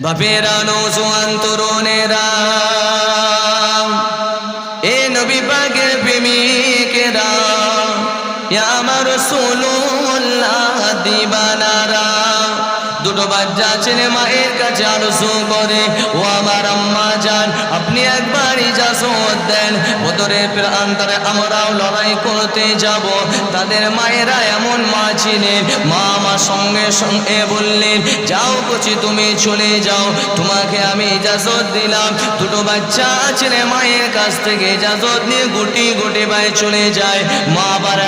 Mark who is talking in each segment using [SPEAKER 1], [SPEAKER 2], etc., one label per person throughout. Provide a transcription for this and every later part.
[SPEAKER 1] বাপেরা নওজোয়ান তরুণেরা, এ নবী পাকের প্রেমিকেরা, ইয়া আমার রাসূলুল্লাহ দিবানারা, দুটো বাচ্চা ছেলে মায়ের কাছে আরজু করে, ও আমার আম্মা জান, আপনি একবার ইজাজত দেন, বদরের প্রান্তরে আমরাও লড়াই করতে যাব। তাদের মায়েরা এমন মা ছিলেন, মা আমার সঙ্গে সঙ্গে বললেন, যাও কচি তুমি চলে যাও, তোমাকে আমি ইজাজত দিলাম। দুটো বাচ্চা ছেলে মায়ের কাছ থেকে ইজাজত নিয়ে গুটি গুটি পায়ে চলে যায়। মা আবার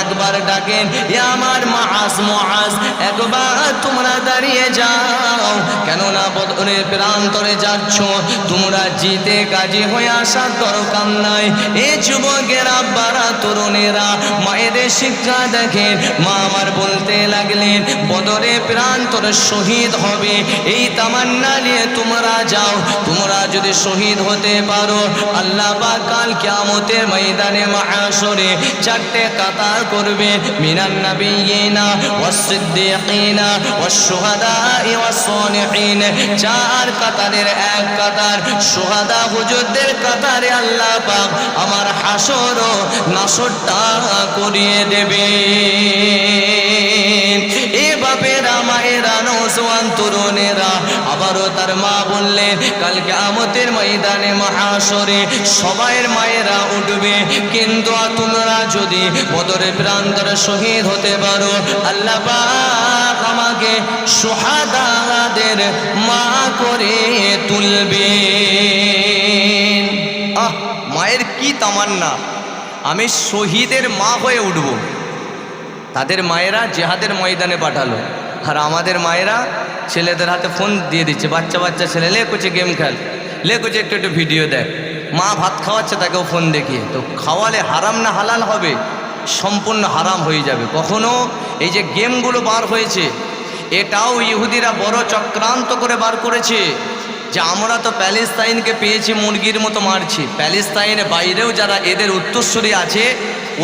[SPEAKER 1] একবার ডাকেন, এ আমার মুআজ, মুআজ, একবার তোমরা দাঁড়িয়ে যাও, কেননা বদরের প্রান্তরে যাচ্ছ, তোমরা জিতে কাজী হয়ে আসার দরকার নাই। এ যুবকের আব্বারা তরুণেরা মায়েদের শিক্ষা দেখেন। মা আমার বলতে লাগলেন, বদরে প্রান্তরে শহীদ হবে এই তামান্না নিয়ে তোমরা যাও, তোমরা যদি শহীদ হতে পারো, আল্লাহ পাক কাল কিয়ামতের ময়দানে মাহশরে চারটে কাতার করবে, মিনান নাবিয়িনা ওয়াস সিদ্দিকিনা ওয়াস শুহাদাই ওয়াস সালিহিন, চার কাতারের এক কাতার শুহাদা হুজুরদের কাতারে আল্লাহ পাক আমার হাসর ও নাসরটা করিয়ে দেবে। এ বাপেরা মায়েরা নওজোয়ান তরুণেরা, আবারও তার মা বললেন, কাল কিয়ামতের ময়দানে মাহশরে সবাইয়ের মায়েরা উঠবে, কিন্তু তোমরা যদি বদরের প্রান্তরে শহীদ হতে পারো, আল্লাহ পাক আমাকে শুহাদাদের মা করে তুলবে। মায়ের কি তামান্না, আমি শহীদের মা হয়ে উঠব। তাদের মায়েরা জেহাদের ময়দানে পাঠালো, আর আমাদের মায়েরা ছেলেদের হাতে ফোন দিয়ে দিচ্ছে, বাচ্চা বাচ্চা ছেলে, লে কুচে গেম খেল, লে কুচে একটু একটু ভিডিও দেখ। মা ভাত খাওয়াচ্ছে তাকেও ফোন দেখিয়ে। তো খাওয়ালে হারাম না হালাল হবে? সম্পূর্ণ হারাম হয়ে যাবে। কখনো এই যে গেমগুলো বার হয়েছে, এটাও ইহুদিরা বড় চক্রান্ত করে বার করেছে, যে আমরা তো প্যালেস্তাইনকে পেয়েছি মুরগির মতো মারছি, প্যালেস্তাইনের বাইরেও যারা এদের উত্তরসূরি আছে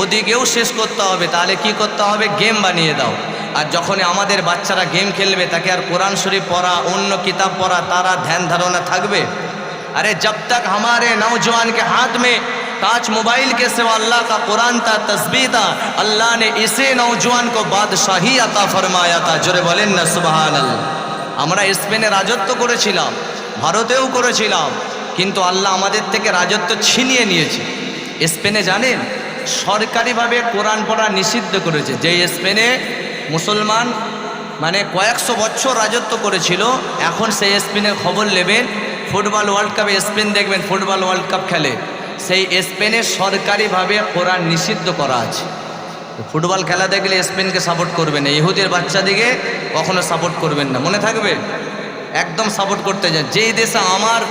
[SPEAKER 1] ওদিকেও শেষ করতে হবে। তাহলে কি করতে হবে? গেম বানিয়ে দাও। আর যখন আমাদের বাচ্চারা গেম খেলবে, তাকে আর কোরআন শরীফ পড়া, অন্য কিতাব পড়া তারা ধ্যান ধারণা থাকবে? अरे जब तक हमारे नौजवान के हाथ में टच मोबाइल के सिवा अल्लाह का कुरान था, तस्बीह था, अल्लाह ने इसे नौजवान को बादशाही अता फरमाया था। जोरे बोलें ना सुबहान अल्लाह। আমরা স্পেনে রাজত্ব করেছিলাম, ভারতেও করেছিলাম, কিন্তু আল্লাহ আমাদের থেকে রাজত্ব ছিনিয়ে নিয়েছে। স্পেনে জানেন সরকারিভাবে কোরআন পড়া নিষিদ্ধ করেছে। যে স্পেনে মুসলমান মানে কয়েকশো বছর রাজত্ব করেছিল, এখন সেই স্পেনের খবর নেবেন, ফুটবল ওয়ার্ল্ড কাপে স্পেন দেখবেন, ফুটবল ওয়ার্ল্ড কাপ খেলে, সেই স্পেনে সরকারিভাবে কোরআন নিষিদ্ধ করা আছে। ফুটবল খেলা দেখলে স্পেনকে সাপোর্ট করবেন না, ইহুদের বাচ্চাদিকে কখনো সাপোর্ট করবেন না, মনে থাকবে, একদম সাপোর্ট করতে যান। যেই দেশে আমার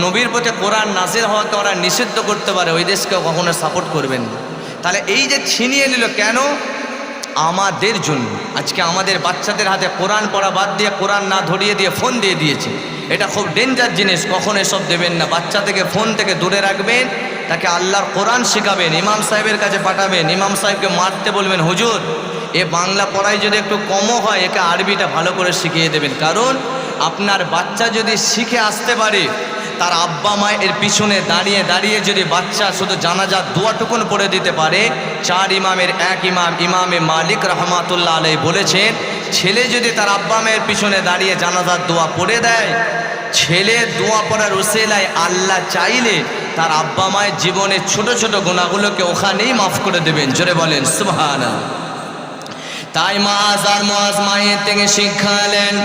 [SPEAKER 1] নবীর প্রতি কোরআন নাজিল হওয়াকে ওরা নিষিদ্ধ করতে পারে, ওই দেশকে কখনো সাপোর্ট করবেন না। তাহলে এই যে ছিনিয়ে নিল কেন? আমাদের জন্য। আজকে আমাদের বাচ্চাদের হাতে কোরআন পড়া বাদ দিয়ে, কোরআন না ধরিয়ে দিয়ে ফোন দিয়ে দিয়েছে। এটা খুব ডেঞ্জার জিনিস, কখনো এসব দেবেন না। বাচ্চা থেকে ফোন থেকে দূরে রাখবেন, তাকে আল্লাহর কোরআন শেখাবেন, ইমাম সাহেবের কাছে পাঠাবেন, ইমাম সাহেবকে মারতে বলবেন, হুজুর এ বাংলা পড়ায় যদি একটু কমও হয়, একে আরবিটা ভালো করে শিখিয়ে দেবেন। কারণ আপনার বাচ্চা যদি শিখে আসতে পারে, তার আব্বা মায়ের পিছনে দাঁড়িয়ে দাঁড়িয়ে যদি বাচ্চা শুধু জানাজার দোয়াটুকুন পড়ে দিতে পারে, চার ইমামের এক ইমাম ইমামে মালিক রহমাতুল্লাহ আলাইহি বলেছেন, ছেলে যদি তার আব্বা মায়ের পিছনে দাঁড়িয়ে জানাজার দোয়া পড়ে দেয়, ছেলে দোয়া পড়ার উসিলায় আল্লাহ চাইলে তার আব্বা মায়ের জীবনের ছোট ছোট গুনাহগুলোকে ওখানেই মাফ করে দেবেন। জোরে বলেন সুবহানাল্লাহ। তাই মুআজ আর মুআজ মায়ের থেকে শিক্ষা নেন।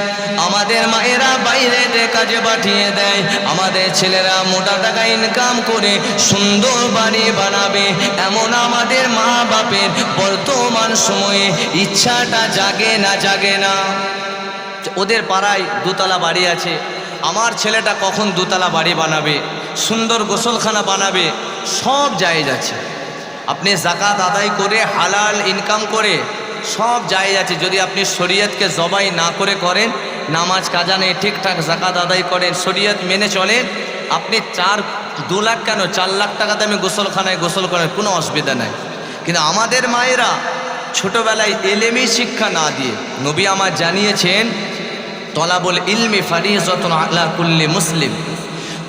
[SPEAKER 1] আমাদের মায়েরা বাইরে কাজে পাঠিয়ে দেয়, আমাদের ছেলেরা মোটা টাকা ইনকাম করে সুন্দর বাড়ি বানাবে, এমন আমাদের মা বাপের বর্তমান সময়ে ইচ্ছাটা জাগে না, জাগে না। ওদের পাড়ায় দোতলা বাড়ি আছে, আমার ছেলেটা কখন দোতলা বাড়ি বানাবে, সুন্দর গোসলখানা বানাবে, সব জায়েজ আছে। আপনি যাকাত আদায় করে হালাল ইনকাম করে সব জায়েজ আছে। যদি আপনি শরীয়তকে জবাই না করে করেন, নামাজ কাজা নেই, ঠিকঠাক যাকাত আদায় করেন, শরীয়ত মেনে চলেন, আপনি 2 লাখ কেন 4 লাখ টাকা দামে গোসলখানায় গোসল করেন, কোনো অসুবিধা নাই। কিন্তু আমাদের মায়েরা ছোটোবেলায় এলেমি শিক্ষা না দিয়ে, নবী আমার জানিয়েছেন তলাবুল ইলমি ফারিজাতুন আলা কুল্লি মুসলিম।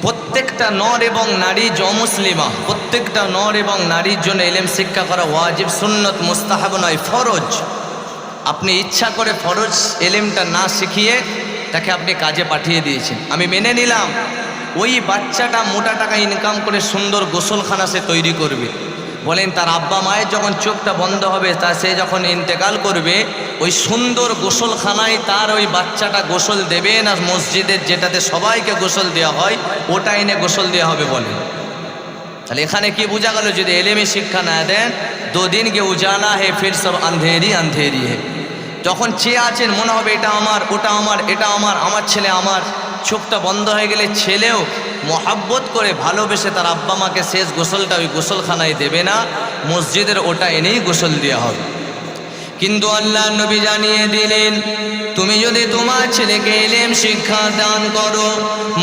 [SPEAKER 1] প্রত্যেকটা নর এবং নারী মুসলিমা, প্রত্যেকটা নর এবং নারীর জন্য ইলম শিক্ষা করা ওয়াজিব, সুন্নত, মুস্তাহাব নয়, ফরজ। আপনি ইচ্ছা করে ফরজ ইলমটা না শিখিয়ে তাকে আপনি কাজে পাঠিয়ে দিয়েছেন। আমি মেনে নিলাম ওই বাচ্চাটা মোটা টাকা ইনকাম করে সুন্দর গোসলখানা সে তৈরি করবে। বলেন তার আব্বা মায়ের যখন চোখটা বন্ধ হবে, তা সে যখন ইন্তেকাল করবে, ওই সুন্দর গোসলখানায় তার ওই বাচ্চাটা গোসল দেবে না মসজিদের যেটাতে সবাইকে গোসল দেওয়া হয় ওটা এনে গোসল দেওয়া হবে? বলেন। তাহলে এখানে কি বোঝা গেল? যদি এলেমে শিক্ষা না দেন, 2 दिन के उजाला है फिर सब अंधेरी अंधेरी है। যখন চেয়ে আছেন মনে হবে এটা আমার, ওটা আমার, এটা আমার, আমার ছেলে আমার। চোখটা বন্ধ হয়ে গেলে ছেলেও মহাব্বত করে ভালোবেসে তার আব্বা মাকে শেষ গোসলটা ওই গোসলখানায় দেবে না, মসজিদের ওটা এনেই গোসল দেওয়া হবে। কিন্তু আল্লাহ নবী জানিয়ে দিলেন, তুমি যদি তোমার ছেলেকে ইলম শিক্ষা দান করো,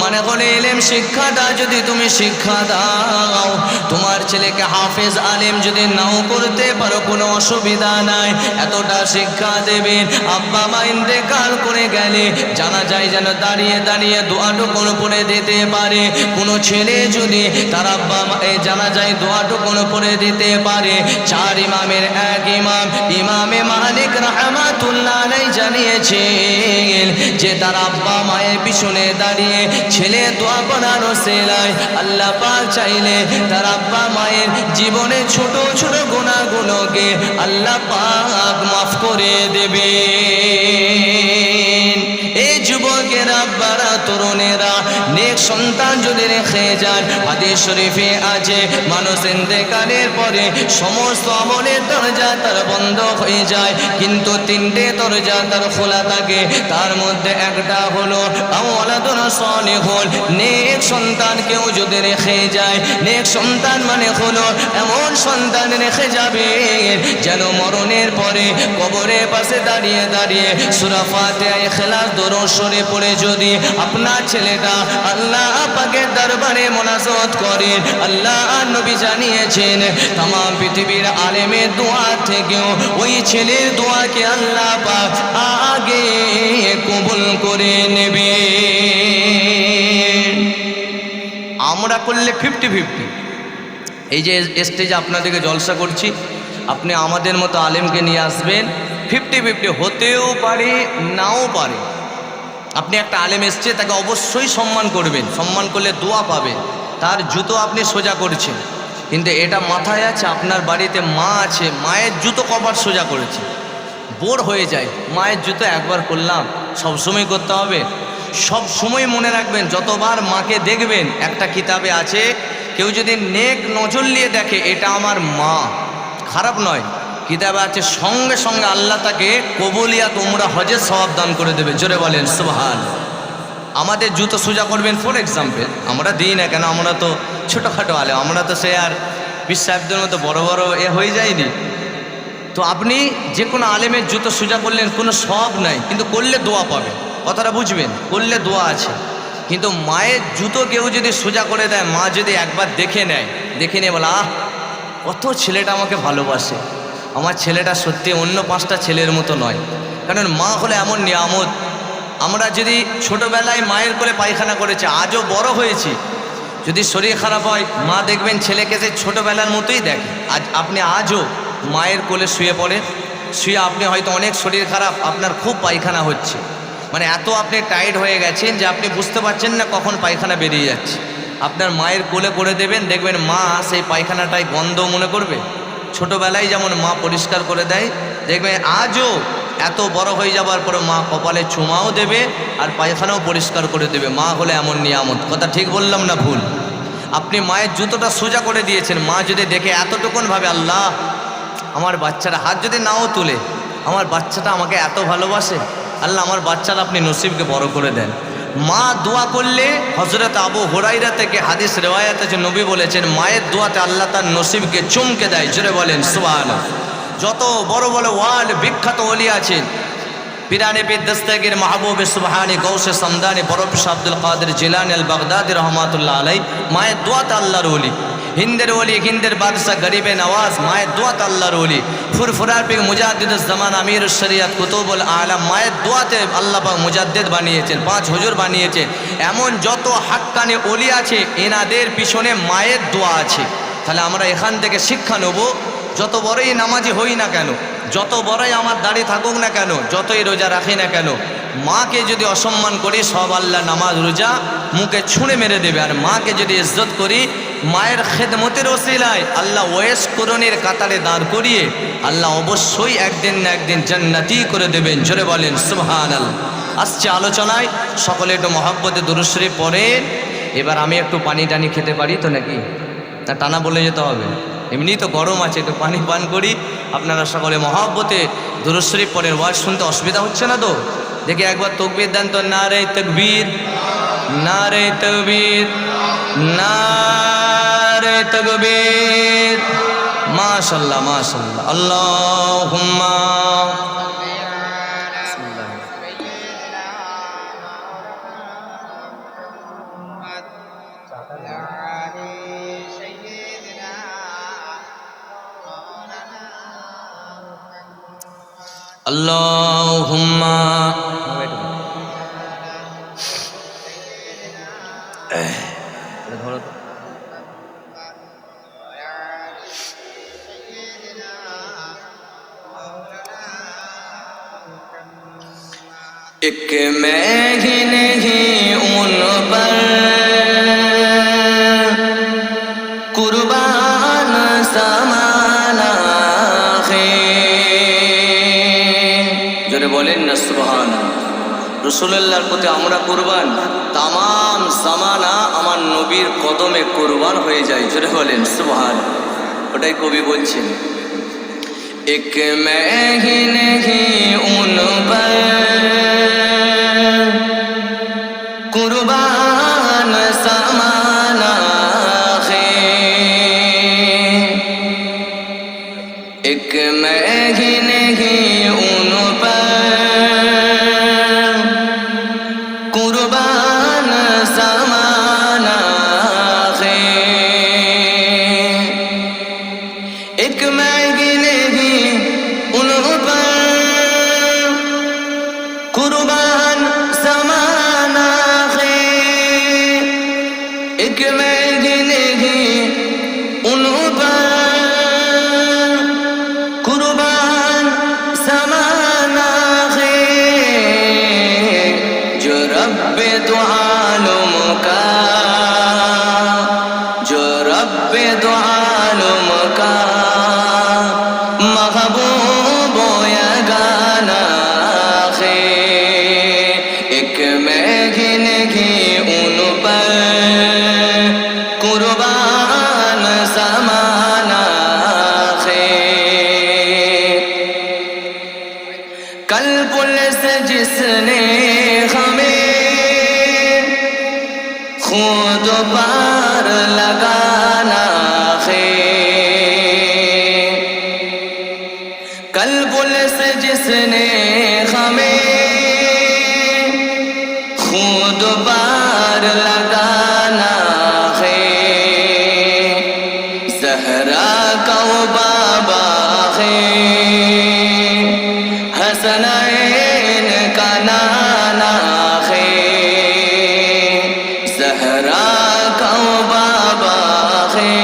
[SPEAKER 1] মানে হলে ইলম শিক্ষাটা যদি তুমি শিক্ষা দাও, তোমার ছেলেকে হাফেজ আলেম যদি নাও করতে পারো কোনো অসুবিধা নাই, এতটা শিক্ষা দেবেন। আব্বা মা ইন্তেকাল করে গেলে জানা যায় যেন দাঁড়িয়ে দাঁড়িয়ে দোয়াটুকুন পড়ে দিতে পারে। কোনো ছেলে যদি তার আব্বা মা জানা যায় দোয়াটুকুন পড়ে দিতে পারে। 4 ইমামের এক ইমাম ইমামে মালিক রাহমাতুল্লাহ আলাইহি জানিয়েছেন যে তার আব্বা মায়ের পিছনে দাঁড়িয়ে ছেলে দোয়া করার ওসিলায় আল্লাহ পাক চাইলে তার আব্বা মায়ের জীবনে ছোট ছোট গুনাহগুলোকে আল্লাহ পাক মাফ করে দেবেন। এই যুবকেরা, আব্বারা, তরুণেরা নেক সন্তান যদি রেখে যান, হাদিস শরীফে আছে মানুষ ইন্তেকালের পরে সমস্ত আমলের দরজা তার বন্ধ হয়ে যায়, কিন্তু 3টে দরজা তার খোলা থাকে। তার মধ্যে একটা হলো আওলাদুন সালিহুন, নেক সন্তান কেউ যদি রেখে যায়। নেক সন্তান মানে হলো এমন সন্তান রেখে যাবে যেন মরণের পরে কবরের পাশে দাঁড়িয়ে দাঁড়িয়ে সূরা ফাতিহা, ইখলাস, দরুদ শরীফ পড়ে যদি আপনার ছেলেটা আল্লাহ পাকের দরবারে মোনাজাত করে, আল্লাহ নবী জানিয়েছেন तमाम পৃথিবীর আলেমের দোয়া থেকেও ওই ছেলের দোয়াকে আল্লাহ পাক আগে কবুল করে নেবে। আমরা করলে 50-50। এই যে স্টেজে আপনাদেরকে জলসা করছি, আপনি আমাদের মতো আলেমকে নিয়ে আসবেন, 50-50 হতেও পারে নাও পারে। আপনি একটা আলেম এসছে, তাকে অবশ্যই সম্মান করবেন, সম্মান করলে দোয়া পাবেন। তার জুতো আপনি সোজা করছেন, কিন্তু এটা মাথায় আছে আপনার বাড়িতে মা আছে, মায়ের জুতো কবার সোজা করেছে? বোর হয়ে যায়। মায়ের জুতো একবার করলাম, সবসময় করতে হবে? সব সময় মনে রাখবেন, যতবার মাকে দেখবেন, একটা কিতাবে আছে কেউ যদি নেক নজর নিয়ে দেখে এটা আমার মা, খারাপ নয়, কিতাবে আছে সঙ্গে সঙ্গে আল্লাহ তাকে কবুলিয়াত উমরা হজের সওয়াব দান করে দেবে। জোরে বলেন সুবহান। আমাদের জুতো সোজা করবেন, ফর এক্সাম্পল আমরা দিই না কেন, আমরা তো ছোটোখাটো আলেম, আমরা তো সে আর বিশ্বাসদের মতো বড় বড় হয়ে যায়নি। তো আপনি যে কোনো আলেমের জুতো সোজা করলেন, কোনো সওয়াব নাই, কিন্তু করলে দোয়া পাবেন। কথাটা বুঝবেন, করলে দোয়া আছে। কিন্তু মায়ের জুতো কেউ যদি সোজা করে দেয়, মা যদি একবার দেখে নেয়, দেখে নিয়ে বলে আহ কত ছেলেটা আমাকে ভালোবাসে, আমার ছেলেটা সত্যি অন্য 5টা ছেলের মতো নয়। কারণ মা হলো এমন নিয়ামত। আমরা যদি ছোটোবেলায় মায়ের কোলে পায়খানা করেছি, আজও বড় হয়েছি, যদি শরীর খারাপ হয় মা দেখবেন ছেলেকে যে ছোটোবেলার মতোই দেখে। আপনি আজও মায়ের কোলে শুয়ে পড়ে, শুয়ে আপনি হয়তো অনেক শরীর খারাপ, আপনার খুব পায়খানা হচ্ছে, মানে এত আপনি টায়ার্ড হয়ে গেছেন যে আপনি বুঝতে পারছেন না কখন পায়খানা বেরিয়ে যাচ্ছে। আপনার মায়ের কোলে করে দেবেন, দেখবেন মা সেই পায়খানাটাই গন্ধ মনে করবে। ছোটোবেলায় যেমন মা পরিষ্কার করে দেয়, দেখবেন আজও এত বড় হয়ে যাবার পরে মা কপালে চুমাও দেবে আর পায়খানাও পরিষ্কার করে দেবে। মা হলে এমন নিয়ামত। কথা ঠিক বললাম না ভুল? আপনি মায়ের জুতোটা সোজা করে দিয়েছেন, মা যদি দেখে এতটুকুন ভাবে আল্লাহ আমার বাচ্চাটা, হাত যদি নাও তুলে, আমার বাচ্চাটা আমাকে এত ভালোবাসে, আল্লাহ আমার বাচ্চাটা আপনি নসিবকে বড় করে দেন। মা দোয়া করলে, হযরত আবু হুরায়রা থেকে হাদিস রিওয়ায়াত আছে, নবী বলেছেন মায়ের দোয়াতে আল্লাহ তার নসিবকে চমকে দেয়। জোরে বলেন সুবহানাল্লাহ। যত বড় বড় ওয়ার্ল্ড বিখ্যাত ওলি আছেন, পিরানে পীর দস্তগীর মাহবুবে সুবহানি গৌসে সমদানি বরফিস আব্দুল কাদের জিলানী আল বাগদাদি রহমাতুল্লাহ আলাইহি মায়ের দোয়াতে আল্লাহর ওলি। হিন্দের ওলি, হিন্দের বাদশাহ গরিবে নওয়াজ মায়ের দোয়াতে আল্লাহর ওলি। ফুরফুরার পীর মুজাদ্দিদুজ জামান আমিরুশ শরিয়ত কুতুবুল আলম মায়ের দোয়াতে আল্লাহ পাক মুজাদ্দিদ বানিয়েছেন, 5 হুজুর বানিয়েছেন। এমন যত হাক্কানি ওলি আছে এনাদের পিছনে মায়ের দোয়া আছে। তাহলে আমরা এখান থেকে শিক্ষা নেব, যত বড়ই নামাজি হই না কেন, যত বড়ই আমার দাড়ি থাকুক না কেন, যতই রোজা রাখি না কেন, মাকে যদি অসম্মান করি সব আল্লাহ নামাজ রোজা মুখে ছুঁড়ে মেরে দেবে। আর মাকে যদি ইজ্জত করি মায়ের খেদমতের ওসিলায় আল্লাহ ওয়েস করণের কাতারে দাঁড় করিয়ে আল্লাহ অবশ্যই একদিন না একদিন জান্নাতি করে দেবেন। জোরে বলেন সুবহানাল্লাহ। আসছে আলোচনায়, সকলে একটু মহব্বতে দুরূদ শরীফ পড়েন। এবার আমি একটু পানি টানি খেতে পারি তো নাকি, না টানা বলে যেতে হবে? এমনি তো গরম আছে, একটু পানি পান করি। আপনারা সকলে মহব্বতে দুরূদ শরীফ পড়েন। ওয়াজ শুনতে অসুবিধা হচ্ছে না তো? দেখি একবার তাকবীর দেন তো। নারে তাকবীর, নারে তাকবীর, নারে তাকবীর। মাশাআল্লাহ মাশাআল্লাহ। আল্লাহুম্মা আল্লাহুম্মা एक मैं ही नहीं उन पर कुर्बान समाना है। जरे बोलें ना सुभान। रसूलुल्लाहर प्रति আমরা কুরবান, तमाम জামানা আমার নবীর কদমে কুরবান হয়ে যায়। জোরে বলেন সুবহান। ওটাই কবি বলছেন, एक मैं ही नहीं उन पर कुर्बान समाना है। एक मैं ही नहीं उन पर कुर्बान समाना है। एक मैं ही नहीं उन पर कुर्बान समाना है। एक मैं ही नहीं उन पर कुर्बान समाना है। जो रब्बे दो आलम का, जो रब्बे दो आलम का महबूब या गाना है। एक मैं ही नहीं उन पर कुर्बान समाना है। कल पुलिस जिसने हमें खुद पार लगाना है। कल पुलिस जिसने हमें खुद पार लगाना है। ज़हरा का वो बाबा है, हसनैन का नाना है। ज़हरा का वो बाबा है,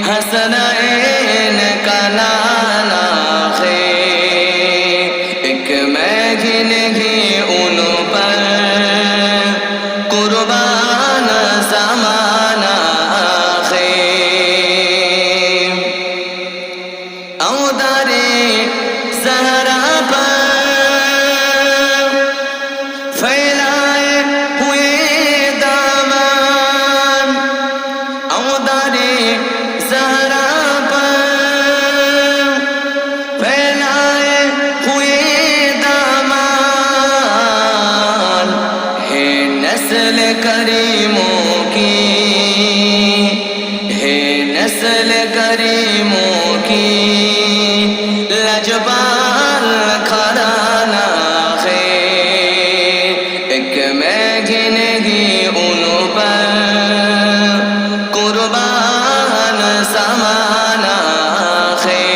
[SPEAKER 1] हसनैन का नाना है। एक मैं ही नहीं उन पर कुर्बान समाना है। औदारे ज़हरा पर फैलाए हुए दामन, औदारे ज़हरा पर फैलाए हुए दामन। है नस्ल करीमों की, है नस्ल करीमों की लजपाल घराना है। एक मैं ही नहीं उन पर कुर्बान समाना है।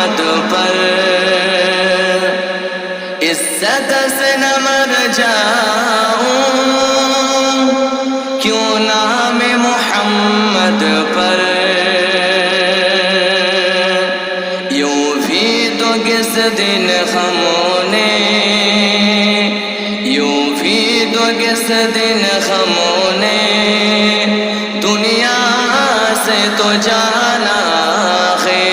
[SPEAKER 1] मोहम्मद पर इज्जत से न मर जाऊं क्यों नाम मोहम्मद पर यूं भी तो किस दिन खमों ने यूं भी तो किस दिन खमों ने दुनिया से तो जाना है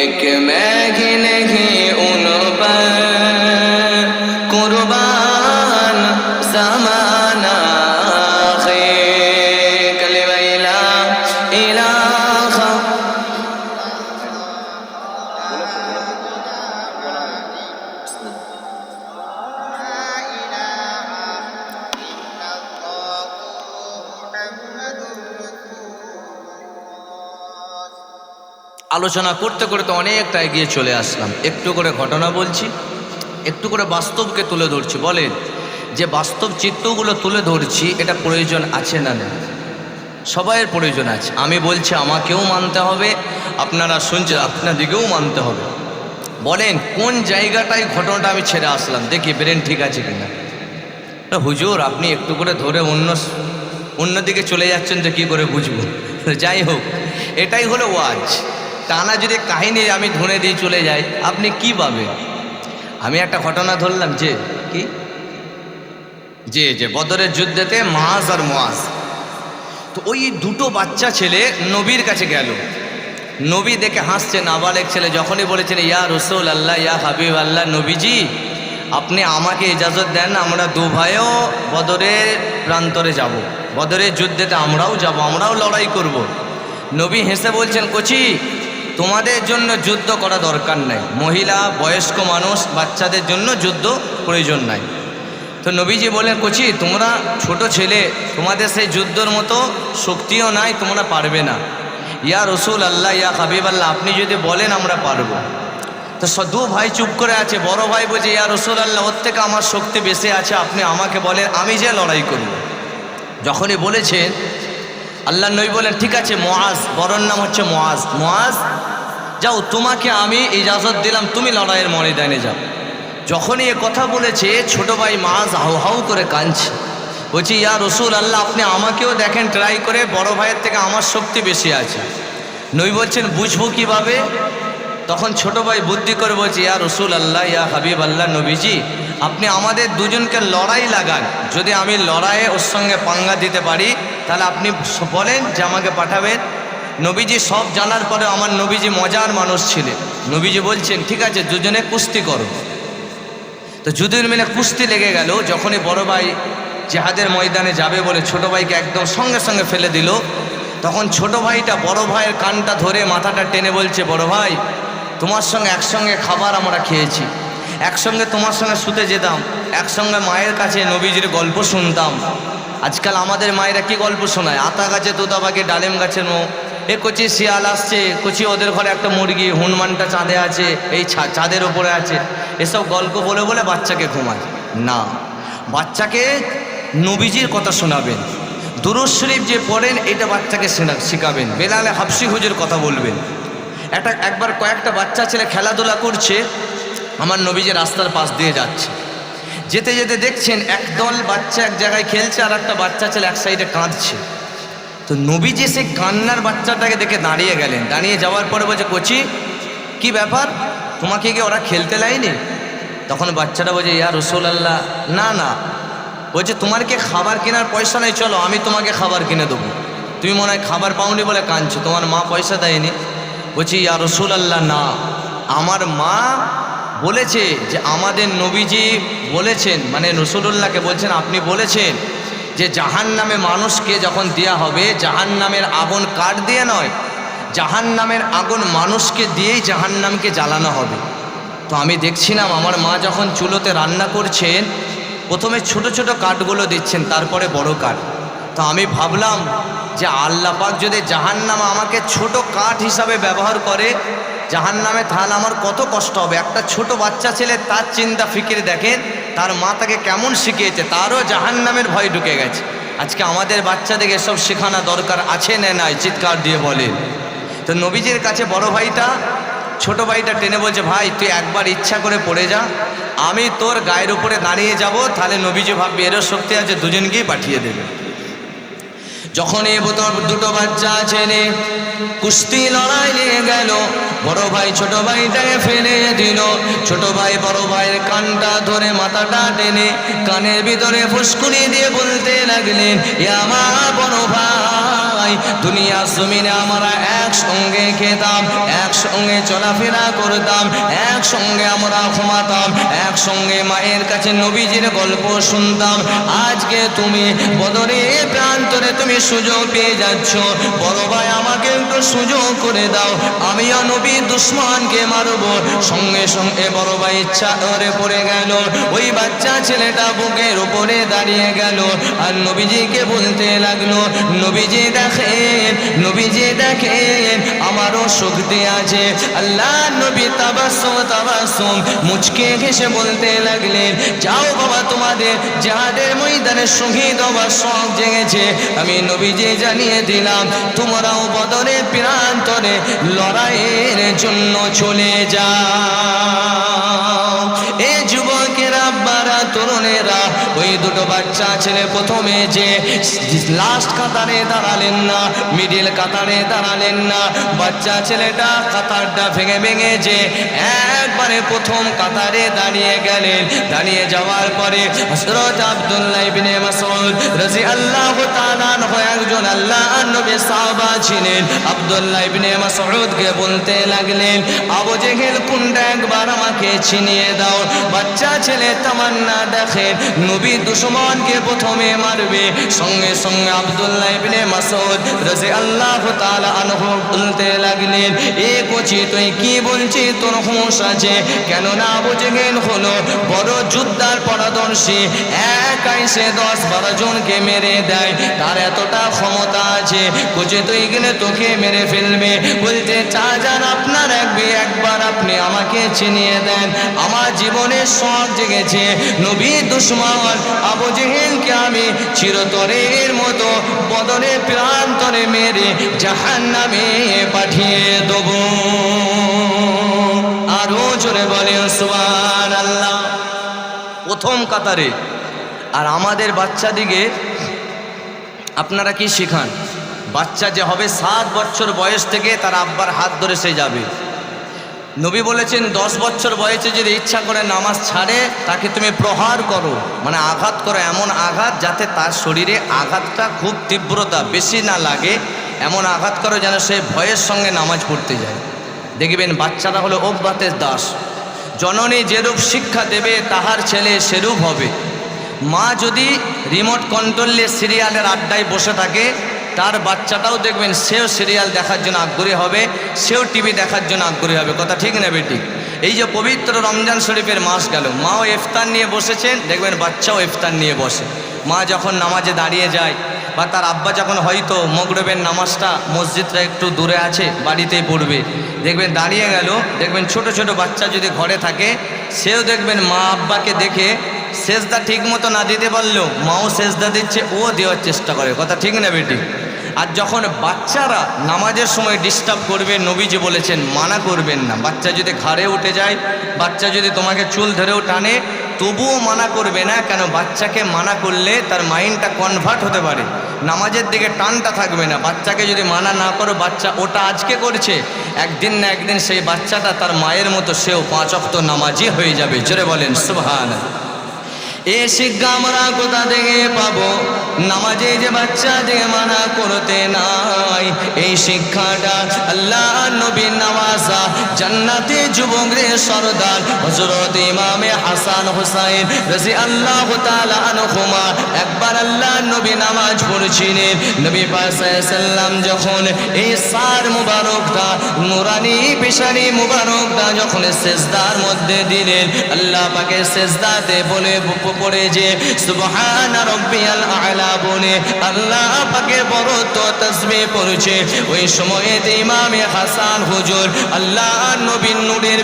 [SPEAKER 1] एक मैं ही नहीं उन पर कुर्बान ज़माना है कलिमा ला इलाहा আলোচনা করতে করতে অনেকটা এগিয়ে চলে আসলাম। একটু করে ঘটনা বলছি, একটু করে বাস্তবকে তুলে ধরছি। বলেন যে বাস্তব চিত্রগুলো তুলে ধরছি এটা প্রয়োজন আছে না না? সবাইয়ের প্রয়োজন আছে। আমি বলছি আমাকেও মানতে হবে, আপনারা শুনছেন আপনাদিকেও মানতে হবে। বলেন কোন জায়গাটায় ঘটনাটা আমি ছেড়ে আসলাম, দেখি ব্রেন ঠিক আছে কিনা। হুজুর আপনি একটু করে ধরে অন্যদিকে চলে যাচ্ছেন তো কী করে বুঝবো? যাই হোক, এটাই হলো ওয়াজ। টানা যদি কাহিনী আমি ধরে দিয়ে চলে যাই আপনি কি পাবেন? আমি একটা ঘটনা ধরলাম যে কি যে বদরের যুদ্ধেতে মাজ আর মুআজ, তো ওই দুটো বাচ্চা ছেলে নবীর কাছে গেল। নবী দেখে হাসছে, নাবালেক ছেলে। যখনই বলেছেন ইয়া রসুল আল্লাহ ইয়া হাবিব আল্লাহ, নবীজি আপনি আমাকে ইজাজত দেন, আমরা দু ভাইও বদরের প্রান্তরে যাব, বদরের যুদ্ধেতে আমরাও যাব, আমরাও লড়াই করব। নবী হেসে বলছেন কচি তোমাদের জন্য যুদ্ধ করা দরকার নাই, মহিলা বয়স্ক মানুষ বাচ্চাদের জন্য যুদ্ধ প্রয়োজন নাই। তো নবীজি বলেন কচি তোমরা ছোট ছেলে, তোমাদের সেই যুদ্ধর মতো শক্তিও নাই, তোমরা পারবে না। ইয়া রসুল আল্লাহ ইয়া হাবিব আল্লাহ আপনি যদি বলেন আমরা পারবো। তো দু ভাই চুপ করে আছে। বড় ভাই বলছে ইয়া রসুল আল্লাহ ওর থেকে আমার শক্তি বেশি আছে, আপনি আমাকে বলেন আমি যে লড়াই করব। যখনই বলেছেন আল্লাহ নবী বলেন ঠিক আছে মুআজ, বড়র নাম হচ্ছে মুআজ, মুআজ যাও তোমাকে আমি ইজাজত দিলাম, তুমি লড়াইয়ের ময়দানে যাও। যখনই এ কথা বলেছে ছোট ভাই মুআজ হাউ হাউ করে কাঁদছে, বলছি ইয়া রসুল আল্লাহ আপনি আমাকেও দেখেন ট্রাই করে, বড় ভাইয়ের থেকে আমার শক্তি বেশি আছে। নবী বলছেন বুঝবো কিভাবে? তখন ছোট ভাই বুদ্ধি করে বলছে ইয়া রসুল আল্লাহ ইয়া হাবিব আল্লাহ, নবীজি আপনি আমাদের দুজনকে লড়াই লাগান, যদি আমি লড়াইয়ে ওর সঙ্গে পাঙ্গা দিতে পারি তাহলে আপনি বলেন যে আমাকে পাঠাবেন। নবীজি সব জানার পরে আমার নবীজি মজার মানুষ ছিলেন। নবীজি বলছেন ঠিক আছে দুজনে কুস্তি করো। তো দুজন মিলে কুস্তি লেগে গেল। যখনই বড় ভাই জিহাদের ময়দানে যাবে বলে ছোট ভাইকে একদম সঙ্গে সঙ্গে ফেলে দিল, তখন ছোট ভাইটা বড় ভাইয়ের কানটা ধরে মাথাটা টেনে বলছে বড় ভাই তোমার সঙ্গে একসঙ্গে খাবার আমরা খেয়েছি, একসঙ্গে তোমার সঙ্গে শুতে যেতাম, একসঙ্গে মায়ের কাছে নবীজির গল্প শুনতাম। আজকাল আমাদের মায়েরা কি গল্প শোনায়? আতা গাছে তোতা পাখি, ডালিম গাছের মো, এ কচি শিয়াল আসছে, কচি ওদের ঘরে একটা মুরগি, হনুমানটা চাঁদে আছে, এই চাঁদের ওপরে আছে, এসব গল্প বলে বলে বাচ্চাকে ঘুমায় না। বাচ্চাকে নবীজির কথা শোনাবেন, দুরূদ শরীফ যে পড়েন এটা বাচ্চাকে শেখাবেন, বেলালে হাবশি হুজুর কথা বলবেন। একবার কয়েকটা বাচ্চা ছেলে খেলাধুলা করছে, আমার নবীজি রাস্তার পাশ দিয়ে যাচ্ছে, যেতে যেতে দেখছেন একদল বাচ্চা এক জায়গায় খেলছে আর একটা বাচ্চা ছেলে এক সাইডে কাঁদছে। তো নবীজি সেই কান্নার বাচ্চাটাকে দেখে দাঁড়িয়ে গেলেন। দাঁড়িয়ে যাওয়ার পরে বলছে কচি কি ব্যাপার, তোমাকে কি ওরা খেলতে লাইনি? তখন বাচ্চাটা বলছে ইয়া রাসূলুল্লাহ না না, বলছে তোমার কি খাবার কেনার পয়সা নেই, চলো আমি তোমাকে খাবার কিনে দেবো, তুমি মনে হয় খাবার পাওনি বলে কাঁদছো, তোমার মা পয়সা দেয়নি? বলছি ইয়া রাসূলুল্লাহ না, আমার মা বলেছে যে আমাদের নবীজি বলেছেন, মানে রাসূলুল্লাহকে বলছেন আপনি বলেছেন যে জাহান্নামে মানুষকে যখন দেয়া হবে, জাহান্নামের আগুন কাঠ দিয়ে নয়, জাহান্নামের আগুন মানুষকে দিয়েই জাহান্নামকে জ্বালানো হবে। তো আমি দেখছিলাম আমার মা যখন চুলোতে রান্না করছেন প্রথমে ছোট ছোট কাঠগুলো দিচ্ছেন, তারপরে বড় কাঠ। তো আমি ভাবলাম যে আল্লাহ পাক যদি জাহান্নাম আমাকে ছোট কাঠ হিসাবে ব্যবহার করে, জাহান্নামে তাহলে আমার কত কষ্ট হবে। একটা ছোট বাচ্চা ছেলে তার চিন্তা ফিকির দেখেন, তার মা তাকে কেমন শিখিয়েছে, তারও জাহান্নামের ভয় ঢুকে গেছে। আজকে আমাদের বাচ্চাদেরকে এসব শেখানো দরকার আছে না নাই? চিৎকার দিয়ে বলে। তো নবীজির কাছে বড় ভাইটা ছোট ভাইটা টেনে বলছে, ভাই তুই একবার ইচ্ছা করে পড়ে যা, আমি তোর গায়ের উপরে দাঁড়িয়ে যাব, তাহলে নবীজি ভাববে এরও শক্তি আছে, দুজনকেই পাঠিয়ে দেবে। যখন এই দুটো বাচ্চা ছেলে কুস্তি লড়াই নিয়ে গেল, বড় ভাই ছোট ভাইটাকে ফেলে দিল। ছোট ভাই বড় ভাইয়ের কানটা ধরে মাথাটা টেনে কানের ভিতরে ফুসকুনি দিয়ে বলতে লাগলেন, এ আমার বড় ভাই, দুনিয়ার জমিনে আমরা একসঙ্গে খেতাম, একসঙ্গে চলাফেরা করতাম, একসঙ্গে আমরা ঘুমাতাম, একসঙ্গে মায়ের কাছে নবীজির গল্প শুনতাম। আজকে তুমি বদরে প্রান্তরে তুমি সুযোগ পেয়ে যাচ্ছ, বড় ভাই আমাকে একটু সুযোগ করে দাও, আমিও নবীর দুশ্মনকে মারব। সঙ্গে সঙ্গে বড় ভাই ইচ্ছা করে পড়ে গেল। ওই বাচ্চা ছেলেটা বুকের উপরে দাঁড়িয়ে গেল আর নবীজিকে বলতে লাগলো, নবীজি দেখেন, নবীজি দেখেন, আমারও শক্তি আছে। আল্লাহ নবী তাবাসসুম মুচকে হেসে বলতে লাগলেন, যাও বাবা, তোমাদের জিহাদের ময়দানে শহীদ হওয়ার শখ জেগেছে, আমি নবীজি জানিয়ে দিলাম, তোমরাও বদরের প্রান্তরে লড়াইয়ের জন্য চলে যাও। এ যুবকেরা, আব্বারা, তরুণেরা, ওই দুটো বাচ্চা ছেলে প্রথমে যে লাস্ট কাতারে দাঁড়ালেন না, মিডিল কাতারে দাঁড়ালেন না, বাচ্চা ছেলেটা কাতারটা ভেঙে ভেঙে যে একবারে প্রথম কাতারে দাঁড়িয়ে গেলেন। দাঁড়িয়ে যাওয়ার পরে হযরত আব্দুল্লাহ ইবনে মাসউদ রাদিয়াল্লাহু তাআলা আনহু একজন আল্লাহর নবীর সাহাবা ছিলেন। আব্দুল্লাহ ইবনে মাসউদকে বলতে লাগলেন, আবু জেহেল কোনটা একবার আমাকে চিনিয়ে দাও। বাচ্চা ছেলে তামান্না দেখেন নবী দুশমনকে প্রথমে মারবে। সঙ্গে সঙ্গে আব্দুল্লাহ ইবনে মাসউদ রাদিয়াল্লাহু তাআলা আনহু বলতে লাগলেন, এ কোচি তুই কি বলছিস, তোর হুঁশ আছে? কেননা আবু জেহেল হলো বড় যোদ্ধার পারদর্শী, একাই সে 10-12 জনকে মেরে দেয়, তার এতটা ক্ষমতা আছে। কোচি তুই গেলে তোকে মেরে ফেলবে। বলতে চাচান আপনার একবার আপনি আমাকে চিনিয়ে দেন, আমার জীবনে শখ জেগেছে, নবী দুশমন আবু জেহেলকে আমি চিরতরের মতো বদরে প্রান্তরে মেরে জাহান্নামে পাঠিয়ে দেব। আরো জোরে বলেন সুবহানাল্লাহ। প্রথম কাতারে। আর আমাদের বাচ্চাদিকে আপনারা কি শেখান? বাচ্চা যে হবে 7 বছর বয়স থেকে তার আব্বার হাত ধরে সে যাবে। নবী বলেছেন 10 বছর বয়সে যদি ইচ্ছা করে নামাজ ছাড়ে, তাকে তুমি প্রহার করো, মানে আঘাত করো, এমন আঘাত যাতে তার শরীরে আঘাতটা খুব তীব্রতা বেশি না লাগে, এমন আঘাত করো যেন সে ভয়ের সঙ্গে নামাজ পড়তে যায়। দেখবেন বাচ্চারা হলো অভ্যাতের দাস, জননী যেরূপ শিক্ষা দেবে তাহার ছেলে সেরূপ হবে। মা যদি রিমোট কন্ট্রোলে সিরিয়ালের আড্ডায় বসে থাকে, তার বাচ্চাটাও দেখবেন সেও সিরিয়াল দেখার জন্য আগ্রহী হবে, সেও টিভি দেখার জন্য আগ্রহী হবে। কথা ঠিক না বেটি? এই যে পবিত্র রমজান শরীফের মাস গেল, মাও ইফতার নিয়ে বসেছেন, দেখবেন বাচ্চাও ইফতার নিয়ে বসে। মা যখন নামাজে দাঁড়িয়ে যায় বা তার আব্বা যখন হয়তো মাগরিবের নামাজটা মসজিদটা একটু দূরে আছে, বাড়িতেই পড়বে, দেখবেন দাঁড়িয়ে গেল, দেখবেন ছোট ছোট বাচ্চা যদি ঘরে থাকে, সেও দেখবেন মা আব্বাকে দেখে সেজদা ঠিক মতো না দিতে পারলেও মাও সেজদা দিচ্ছে, ও দেওয়ার চেষ্টা করে। কথা ঠিক না বেটি? আর যখন বাচ্চারা নামাজের সময় ডিস্টার্ব করবে, নবীজি বলেছেন মানা করবেন না। বাচ্চা যদি ঘাড়ে উঠে যায়, বাচ্চা যদি তোমাকে চুল ধরেও টানে, তবুও মানা করবে না। কেন? বাচ্চাকে মানা করলে তার মাইন্ডটা কনভার্ট হতে পারে, নামাজের দিকে টানটা থাকবে না। বাচ্চাকে যদি মানা না করো, বাচ্চা ওটা আজকে করছে, একদিন না একদিন সেই বাচ্চাটা তার মায়ের মতো সেও 5 ওয়াক্ত নামাজি হয়ে যাবে। জোরে বলেন সুবহানাল্লাহ। এ শিক্ষা আমরা কোথা থেকে পাবো? নামাজে যে বাচ্চাদের মানা করতে নাই, এই শিক্ষাটা আল্লাহ নবীর নওয়াজা জান্নাতে যুবকদের সরদার হযরত ইমামে হাসান হুসাইন রাদিয়াল্লাহু তাআলা আনহুমা একবার আল্লাহ নবী নামাজ পড়ছিলেন। নবী পাক সাল্লাল্লাহু আলাইহি সাল্লাম যখন এই সার মুবারকটা, নুরানি পেশানি মুবারকটা যখন সিজদার মধ্যে দিলেন, আল্লাহ পাকের সিজদাতে বলে উপরে যে সুবহানা রাব্বিয়াল আ'লা বলে আল্লাহ পাকের বড়ত্ব তাসবিহ পড়ছে, ওই সময়েতে ইমামে হাসান হুজুর আল্লাহ নবীর নূরের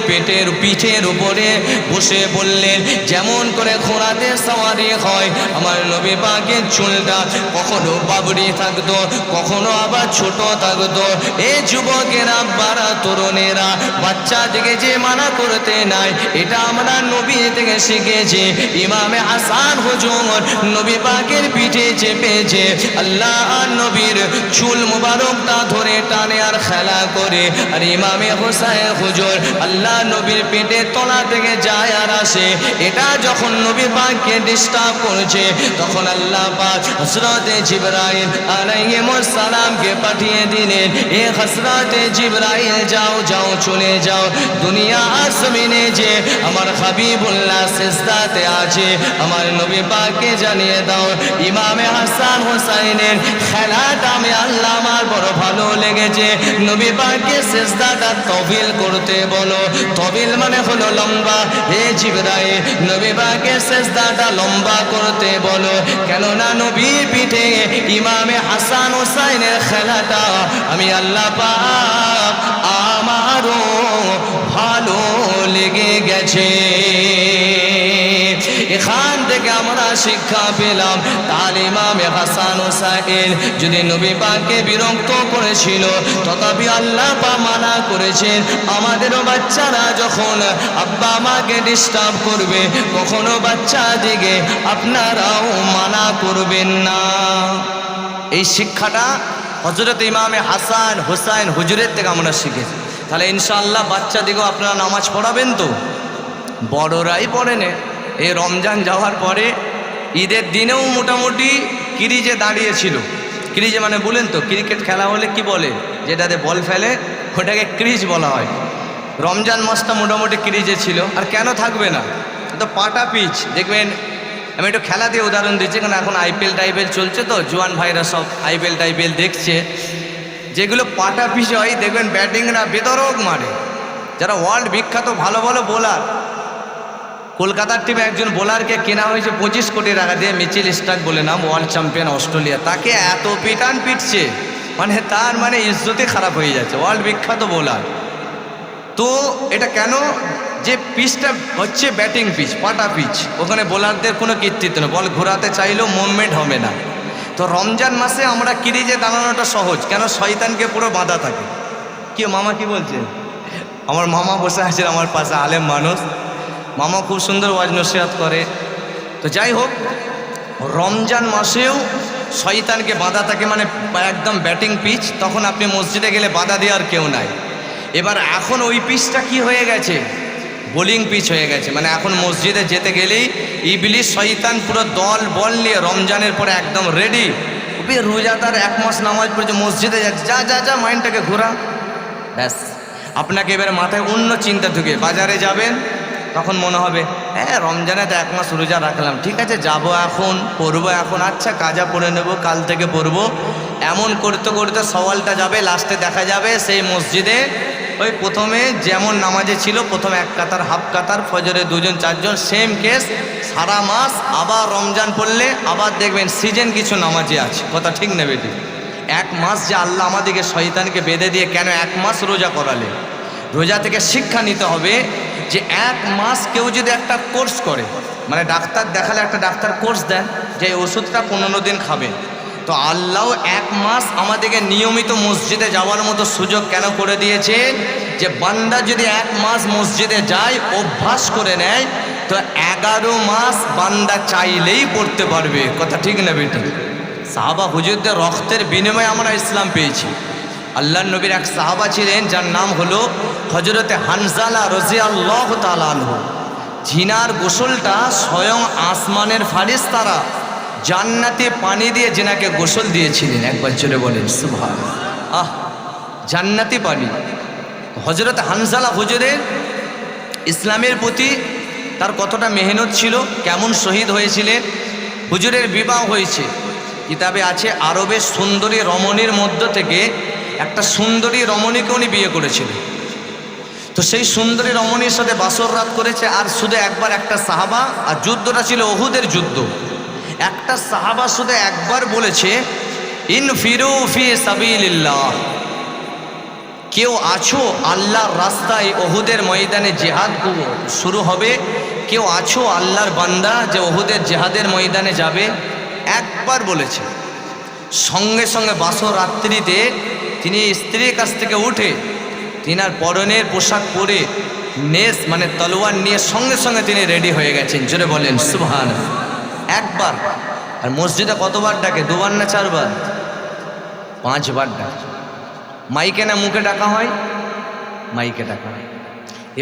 [SPEAKER 1] পিঠের উপরে বসে বললেন, যেমন করে ঘোড়াতে সওয়ারি হয় আমার নবী পাকের চুলটা কখনো বাবরি থাকতো, কখনো আবার ছোট থাকতো। এই যুবকেরা বারা তরুণেরা বাচ্চা থেকে যে মানা করতে নাই, এটা আমরা নবী থেকে শিখেছি। ইমামে হাসান হুজুর নবী পাকের পিঠে চেপেছে, আল্লাহ নবীর চুল মুবারকটা ধরে টানে আর খেলা করে। আর ইমামে হোসেন হুজুর আল্লাহ নবীর পেটের তলা থেকে যায় আর আসে। এটা যখন নবী পাককে ডিস্টার্ব করছে, তখন আল্লাহ পাক হযরতে জিবরাইল আলাইহিস সালামকে পাঠিয়ে দিলেন, এ হযরতে জিবরাইল যাও যাও চলে যাও, দুনিয়া জমিনে যে আমার হাবিবুল্লাহ সিজদাতে আছে আমার নবী পাককে জানিয়ে দাও ইমামে হাসান হোসেনের খেলাটা আমি আল্লাহ আমার বড় ভালো লেগেছে, নবী পাককে সিজদাটা তবিল করতে বলো। তবিল মানে হলো লম্বা। হে জিবরাইল নবী পাককে সিজদাটা লম্বা করতে বলো, কেননা নবীর পিঠে ইমামে হাসান হোসেনের খেলাটা আমি আল্লাহ পাক আমারও ভালো লেগে গেছে। এখান থেকে আমরা শিক্ষা পেলাম, তার ইমামে হাসান হোসেন যদি নবী পাককে বিরক্ত করেছিল, তথাপি আল্লাহ পাক মানা করেছেন আমাদেরও বাচ্চারা যখন আব্বা মাকে ডিস্টার্ব করবে, কখনো বাচ্চা দিকে আপনারাও মানা করবেন না। এই শিক্ষাটা হযরত ইমামে হাসান হোসেন হুজুরের থেকে আমরা শিখেছি। তাহলে ইনশাআল্লাহ বাচ্চা দিকেও আপনারা নামাজ পড়াবেন তো, বড়রাই পড়েন। এই রমজান যাওয়ার পরে ঈদের দিনেও মোটামুটি ক্রিজে দাঁড়িয়েছিল। ক্রিজে মানে বলেন তো, ক্রিকেট খেলা হলে কি বলে, যেটাতে বল ফেলে ওটাকে ক্রিজ বলা হয়। রমজান মাসটা মোটামুটি ক্রিজে ছিল। আর কেন থাকবে না, তো পাটা পিচ দেখবেন। আমি একটু খেলা দিয়ে উদাহরণ দিচ্ছি, কারণ এখন আইপিএল চলছে তো, জোয়ান ভাইরা সব আইপিএল দেখছে। যেগুলো পাটা পিচ হয় দেখবেন ব্যাটিংরা বেদরক মারে, যারা ওয়ার্ল্ড বিখ্যাত ভালো ভালো বোলার। কলকাতার টিমে একজন বোলারকে কেনা হয়েছে 25 কোটি টাকা দিয়ে, মিচেল স্টার্ক বলে নাম, ওয়ার্ল্ড চ্যাম্পিয়ন অস্ট্রেলিয়া। তাকে এত পিটান পিটছে, মানে তার মানে ইজ্জতই খারাপ হয়ে যাচ্ছে, ওয়ার্ল্ড বিখ্যাত বোলার। তো এটা কেন, যে পিচটা হচ্ছে ব্যাটিং পিচ, পাটা পিচ, ওখানে বোলারদের কোনো কৃতিত্ব নেই, বল ঘোরাতে চাইলেও মুভমেন্ট হবে না। তো রমজান মাসে আমরা ক্রিজে দাঁড়ানোটা সহজ, কেন শয়তানকে পুরো বাঁধা থাকে। কি মামা কি বলছেন? আমার মামা বসে আছেন আমার পাশে, আলেম মানুষ, মামা খুব সুন্দর ওয়াজ নসিহত করে। তো যাই হোক, রমজান মাসেও শয়তানকে বাঁধা থাকে, মানে একদম ব্যাটিং পিচ। তখন আপনি মসজিদে গেলে বাধা দেওয়ার কেউ নাই। এবার এখন ওই পিচটা কি হয়ে গেছে, বোলিং পিচ হয়ে গেছে। মানে এখন মসজিদে যেতে গেলেই ইবলিস শয়তান পুরো দল বল নিয়ে রমজানের পরে একদম রেডি। রোজাদার 1 মাস নামাজ পড়ছে, মসজিদে যাচ্ছে, যা যা যা মাইন্ডটাকে ঘোরা, ব্যাস। আপনাকে এবার মাথায় অন্য চিন্তা ঢুকে, বাজারে যাবেন, তখন মনে হবে হ্যাঁ রমজানে তো 1 মাস রোজা রাখলাম, ঠিক আছে যাবো এখন, পড়বো এখন, আচ্ছা কাজা পড়ে নেব, কাল থেকে পড়বো। এমন করতে করতে সওয়ালটা যাবে, লাস্টে দেখা যাবে সেই মসজিদে ওই প্রথমে যেমন নামাজে ছিল, প্রথমে 1 কাতার, হাফ কাতার, ফজরে 2 জন 4 জন, সেম কেস সারা মাস। আবার রমজান পড়লে আবার দেখবেন সিজন কিছু নামাজে আছে, কথা ঠিক নেবে ঠিক। 1 মাস যে আল্লাহ আমাদেরকে শয়তানকে বেঁধে দিয়ে কেন 1 মাস রোজা করালে, রোজা থেকে শিক্ষা নিতে হবে যে 1 মাস কেউ যদি একটা কোর্স করে, মানে ডাক্তার দেখালে একটা ডাক্তার কোর্স দেন যে এই ওষুধটা 15 দিন খাবে, তো আল্লাহ 1 মাস আমাদেরকে নিয়মিত মসজিদে যাওয়ার মতো সুযোগ কেন করে দিয়েছে, যে বান্দা যদি 1 মাস মসজিদে যায়, অভ্যাস করে নেয়, তো 11 মাস বান্দা চাইলেই পড়তে পারবে, কথা ঠিক না বেটি? সাহাবা হুজুরদের রক্তের বিনিময়ে আমরা ইসলাম পেয়েছি। আল্লাহর নবীর এক সাহাবা ছিলেন যার নাম হলো হযরতে হানজালা রাদিয়াল্লাহু তাআলা আনহু। জিনার গোসলটা স্বয়ং আসমানের ফারিস্তারা জান্নাতে পানি দিয়ে জিনাকে গোসল দিয়েছিলেন। একবার চলে বলেন সুবহানাল্লাহ। আহ, জান্নাতি পানি। হযরত হানজালা হুজুরের ইসলামের প্রতি তার কতটা মেহনত ছিল, কেমন শহীদ হয়েছিলেন। হুজুরের বিবাহ হয়েছে, কিতাবে আছে আরবের সুন্দরী রমণীর মধ্য থেকে একটা সুন্দরী রমণীকে উনি বিয়ে করেছিলেন। তো সেই সুন্দরী রমণীর সাথে বাসর রাত করেছে। আর শুধু একবার একটা সাহাবা, আর যুদ্ধটা ছিল উহুদের যুদ্ধ, একটা সাহাবা শুধু একবার বলেছে ইনফিরু ফি সাবিলিল্লাহ, কেউ আছো আল্লাহর রাস্তায়, উহুদের ময়দানে জিহাদ শুরু হবে, কেউ আছো আল্লাহর বান্দা যে উহুদের জিহাদের ময়দানে যাবে? একবার বলেছে। সঙ্গে সঙ্গে বাসর রাত্রিতে তিনি স্ত্রীর কাছ থেকে উঠে তিনার পরনের পোশাক পরে নেস মানে তলোয়ার নিয়ে সঙ্গে সঙ্গে তিনি রেডি হয়ে গেছেন। জোরে বলেন সুবহানাল্লাহ। একবার। আর মসজিদে কতবার ডাকে? 2 বার না 4 বার? 5 বার ডাকে। মাইকে না মুখে ডাকা হয়? মাইকে ডাকা হয়।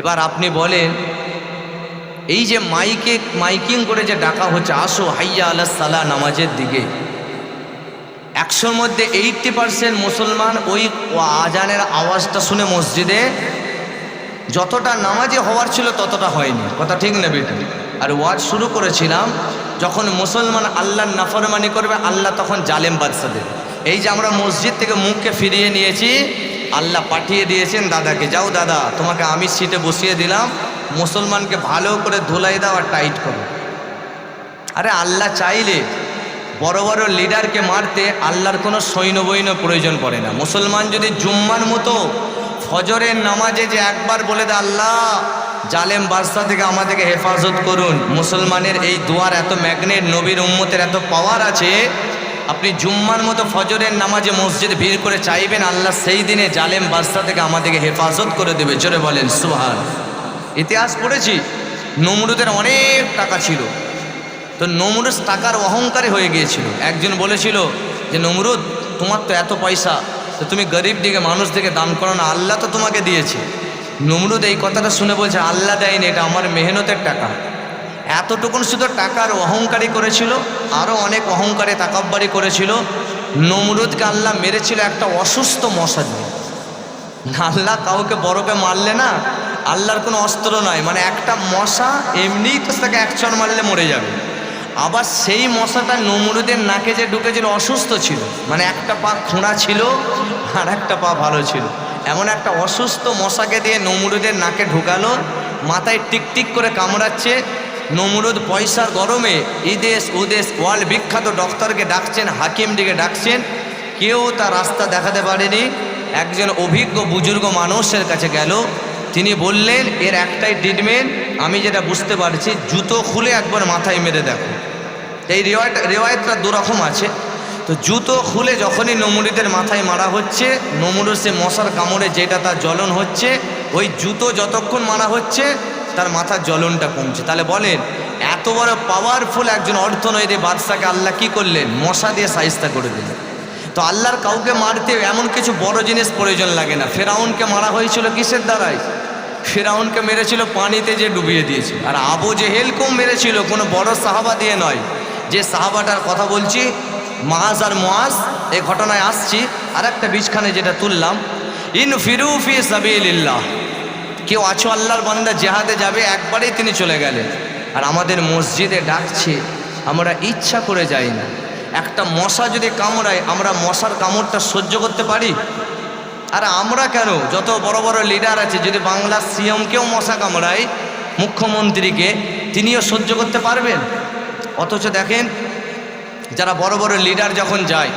[SPEAKER 1] এবার আপনি বলেন, এই যে মাইকিং করে যে ডাকা হচ্ছে, আসো হাইয়া আলাস সালাহ নামাজের দিকে, 100-র মধ্যে 80% মুসলমান ওই আজানের আওয়াজটা শুনে মসজিদে যতটা নামাজে হওয়ার ছিল ততটা হয়নি। কথা ঠিক না বেটা? আর ওয়াজ শুরু করেছিলাম, যখন মুসলমান আল্লাহর নাফরমানি করবে আল্লাহ তখন জালেম বাদশা দেবে। এই যে আমরা মসজিদ থেকে মুখকে ফিরিয়ে নিয়েছি, আল্লাহ পাঠিয়ে দিয়েছেন দাদাকে, যাও দাদা তোমাকে আমি সিটে বসিয়ে দিলাম, মুসলমানকে ভালো করে ধুলাই দাও আর টাইট করো। আরে আল্লাহ চাইলে বড় বড় লিডারকে মারতে আল্লাহর কোনো সৈন্যবৈন্য প্রয়োজন পড়ে না। মুসলমান যদি জুম্মার মতো ফজরের নামাজে যে একবার বলে দেয় আল্লাহ জালেম বাদশা থেকে আমাদেরকে হেফাজত করুন, মুসলমানের এই দুয়ার এত ম্যাগনেট, নবীর উম্মতের এত পাওয়ার আছে, আপনি জুম্মার মতো ফজরের নামাজে মসজিদ ভিড় করে চাইবেন আল্লাহ সেই দিনে জালেম বাদশা থেকে আমাদেরকে হেফাজত করে দেবে। জোরে বলেন সুবহানাল্লাহ। ইতিহাস পড়েছি, নমরুদের অনেক টাকা ছিল, তো নমরুদ টাকার অহংকারী হয়ে গিয়েছিল। একজন বলেছিল যে নমরুদ তোমার তো এত পয়সা, তো তুমি গরিব দিকে মানুষ দিকে দান করো না, আল্লাহ তো তোমাকে দিয়েছে। নমরুদ এই কথাটা শুনে বলছে আল্লাহ দেয়নি, এটা আমার মেহনতের টাকা। এতটুকুন শুধু টাকার অহংকারী করেছিল, আরও অনেক অহংকারে তাকাব্বারি করেছিল। নমরুদকে আল্লাহ মেরেছিল একটা অসুস্থ মশা দিয়ে। আল্লাহ কাউকে বরফে মারলে না, আল্লাহর কোনো অস্ত্র নয়, মানে একটা মশা এমনিই তো তাকে 1 চড় মারলে মরে যাবে। আবার সেই মশাটা নমরুদের নাকে যে ঢুকেছিল অসুস্থ ছিল, মানে একটা পা খোঁড়া ছিল আর একটা পা ভালো ছিল। এমন একটা অসুস্থ মশাকে দিয়ে নমরুদের নাকে ঢুকালো, মাথায় টিকটিক করে কামড়াচ্ছে। নমরুদ পয়সার গরমে ইদেশ উদেশ ওয়ার্ল্ড বিখ্যাত ডক্টরকে ডাকছেন, হাকিমদিকে ডাকছেন, কেউ তার রাস্তা দেখাতে পারেনি। একজন অভিজ্ঞ বুজুর্গ মানুষের কাছে গেল, তিনি বললেন এর একটাই ট্রিটমেন্ট, আমি যেটা বুঝতে পারছি, জুতো খুলে একবার মাথায় মেরে দেখো। এই রেওয়ায়তটা 2 রকম আছে। তো জুতো খুলে যখনই নমরুদের মাথায় মারা হচ্ছে, নমরুদ সে মশার কামড়ে যেটা তার জ্বলন হচ্ছে, ওই জুতো যতক্ষণ মারা হচ্ছে তার মাথার জ্বলনটা কমছে। তাহলে বলেন এত বড় পাওয়ারফুল একজন অর্থনৈতিক বাদশাকে আল্লাহ কি করলেন? মশা দিয়ে শায়েস্তা করে দিলেন। তো আল্লাহর কাউকে মারতে এমন কিছু বড় জিনিস প্রয়োজন লাগে না। ফেরাউনকে মারা হয়েছিল কিসের দ্বারাই? ফেরাউনকে মেরেছিল পানিতে যে ডুবিয়ে দিয়েছে। আর আবু জেহেলকেও মেরেছিল কোনো বড় সাহাবা দিয়ে নয়। যে সাহাবাটার কথা বলছি মাআজ আর মুআজ, এই ঘটনায় আসছি। আর একটা বীজখানে যেটা তুললাম, ইনফিরু ফি সাবিলিল্লাহ, কেউ আছো আল্লাহর বান্দা জেহাদে যাবে, একবারেই তিনি চলে গেলেন। আর আমাদের মসজিদে ডাকছে, আমরা ইচ্ছা করে যাই না। একটা মশা যদি কামড়ায়, আমরা মশার কামড়টা সহ্য করতে পারি? আর আমরা কেন, যত বড় বড় লিডার আছে, যদি বাংলার সিএমকেও মশা কামড়ায়, মুখ্যমন্ত্রীকে, তিনিও সহ্য করতে পারবেন? অথচ দেখেন যারা বড় বড় লিডার যখন যায়,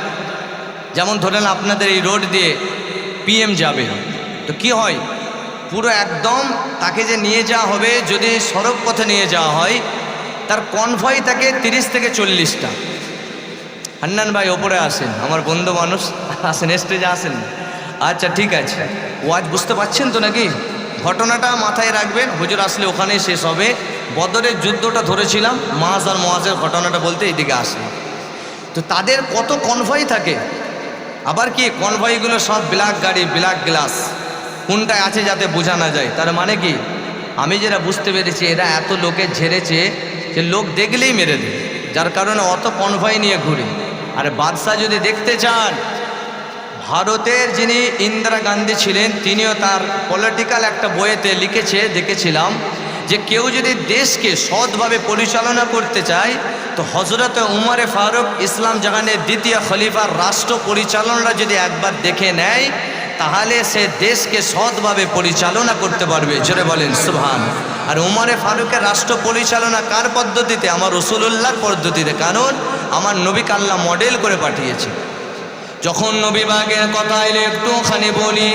[SPEAKER 1] যেমন ধরেন আপনাদের এই রোড দিয়ে পিএম যাবে, তো কি হয়, পুরো একদম তাকে যে নিয়ে যাওয়া হবে, যদি সড়ক পথে নিয়ে যাওয়া হয়, তার কনভয় থাকে 30 থেকে 40টা। হান্নান ভাই ওপরে আসেন, আমার বন্ধু মানুষ, আসেন, স্টেজে আসেন। আচ্ছা ঠিক আছে, ওয়াজ বুঝতে পারছেন তো নাকি? ঘটনাটা মাথায় রাখবেন, হুজুর আসলে ওখানেই শেষ হবে। বদরের যুদ্ধটা ধরেছিলাম, মাআজ আর মুআজের ঘটনাটা বলতে এইদিকে আসলাম। তো তাদের কত কনভয় থাকে, আবার কি কনভয়গুলো সব ব্ল্যাক গাড়ি, ব্ল্যাক গ্লাস, কোনটায় আছে যাতে বোঝা না যায়। তার মানে কি, আমি যেটা বুঝতে পেরেছি, এরা এত লোকে ঝেড়েছে যে লোক দেখলেই মেরে দেয়, যার কারণে অত কনভয় নিয়ে ঘুরে। আর বাদশাহ যদি দেখতে চান, ভারতের যিনি ইন্দিরা গান্ধী ছিলেন, তিনিও তার পলিটিক্যাল একটা বইয়েতে লিখেছে, দেখেছিলাম, যে কেউ যদি দেশকে সৎভাবে পরিচালনা করতে চায়, তো হজরত উমরে ফারুক ইসলাম জাহানের 2য় খলিফার রাষ্ট্র পরিচালনাটা যদি একবার দেখে নেয়, তাহলে সে দেশকে সৎভাবে পরিচালনা করতে পারবে। জোরে বলেন সুবহান। আর উমরে ফারুকের রাষ্ট্র পরিচালনা কার পদ্ধতিতে? আমার রাসূলুল্লাহর পদ্ধতিতে। কারণ আমার নবীকে আল্লাহ মডেল করে পাঠিয়েছে। যখন নবী পাকের কথা এলে একটুখানি বলি,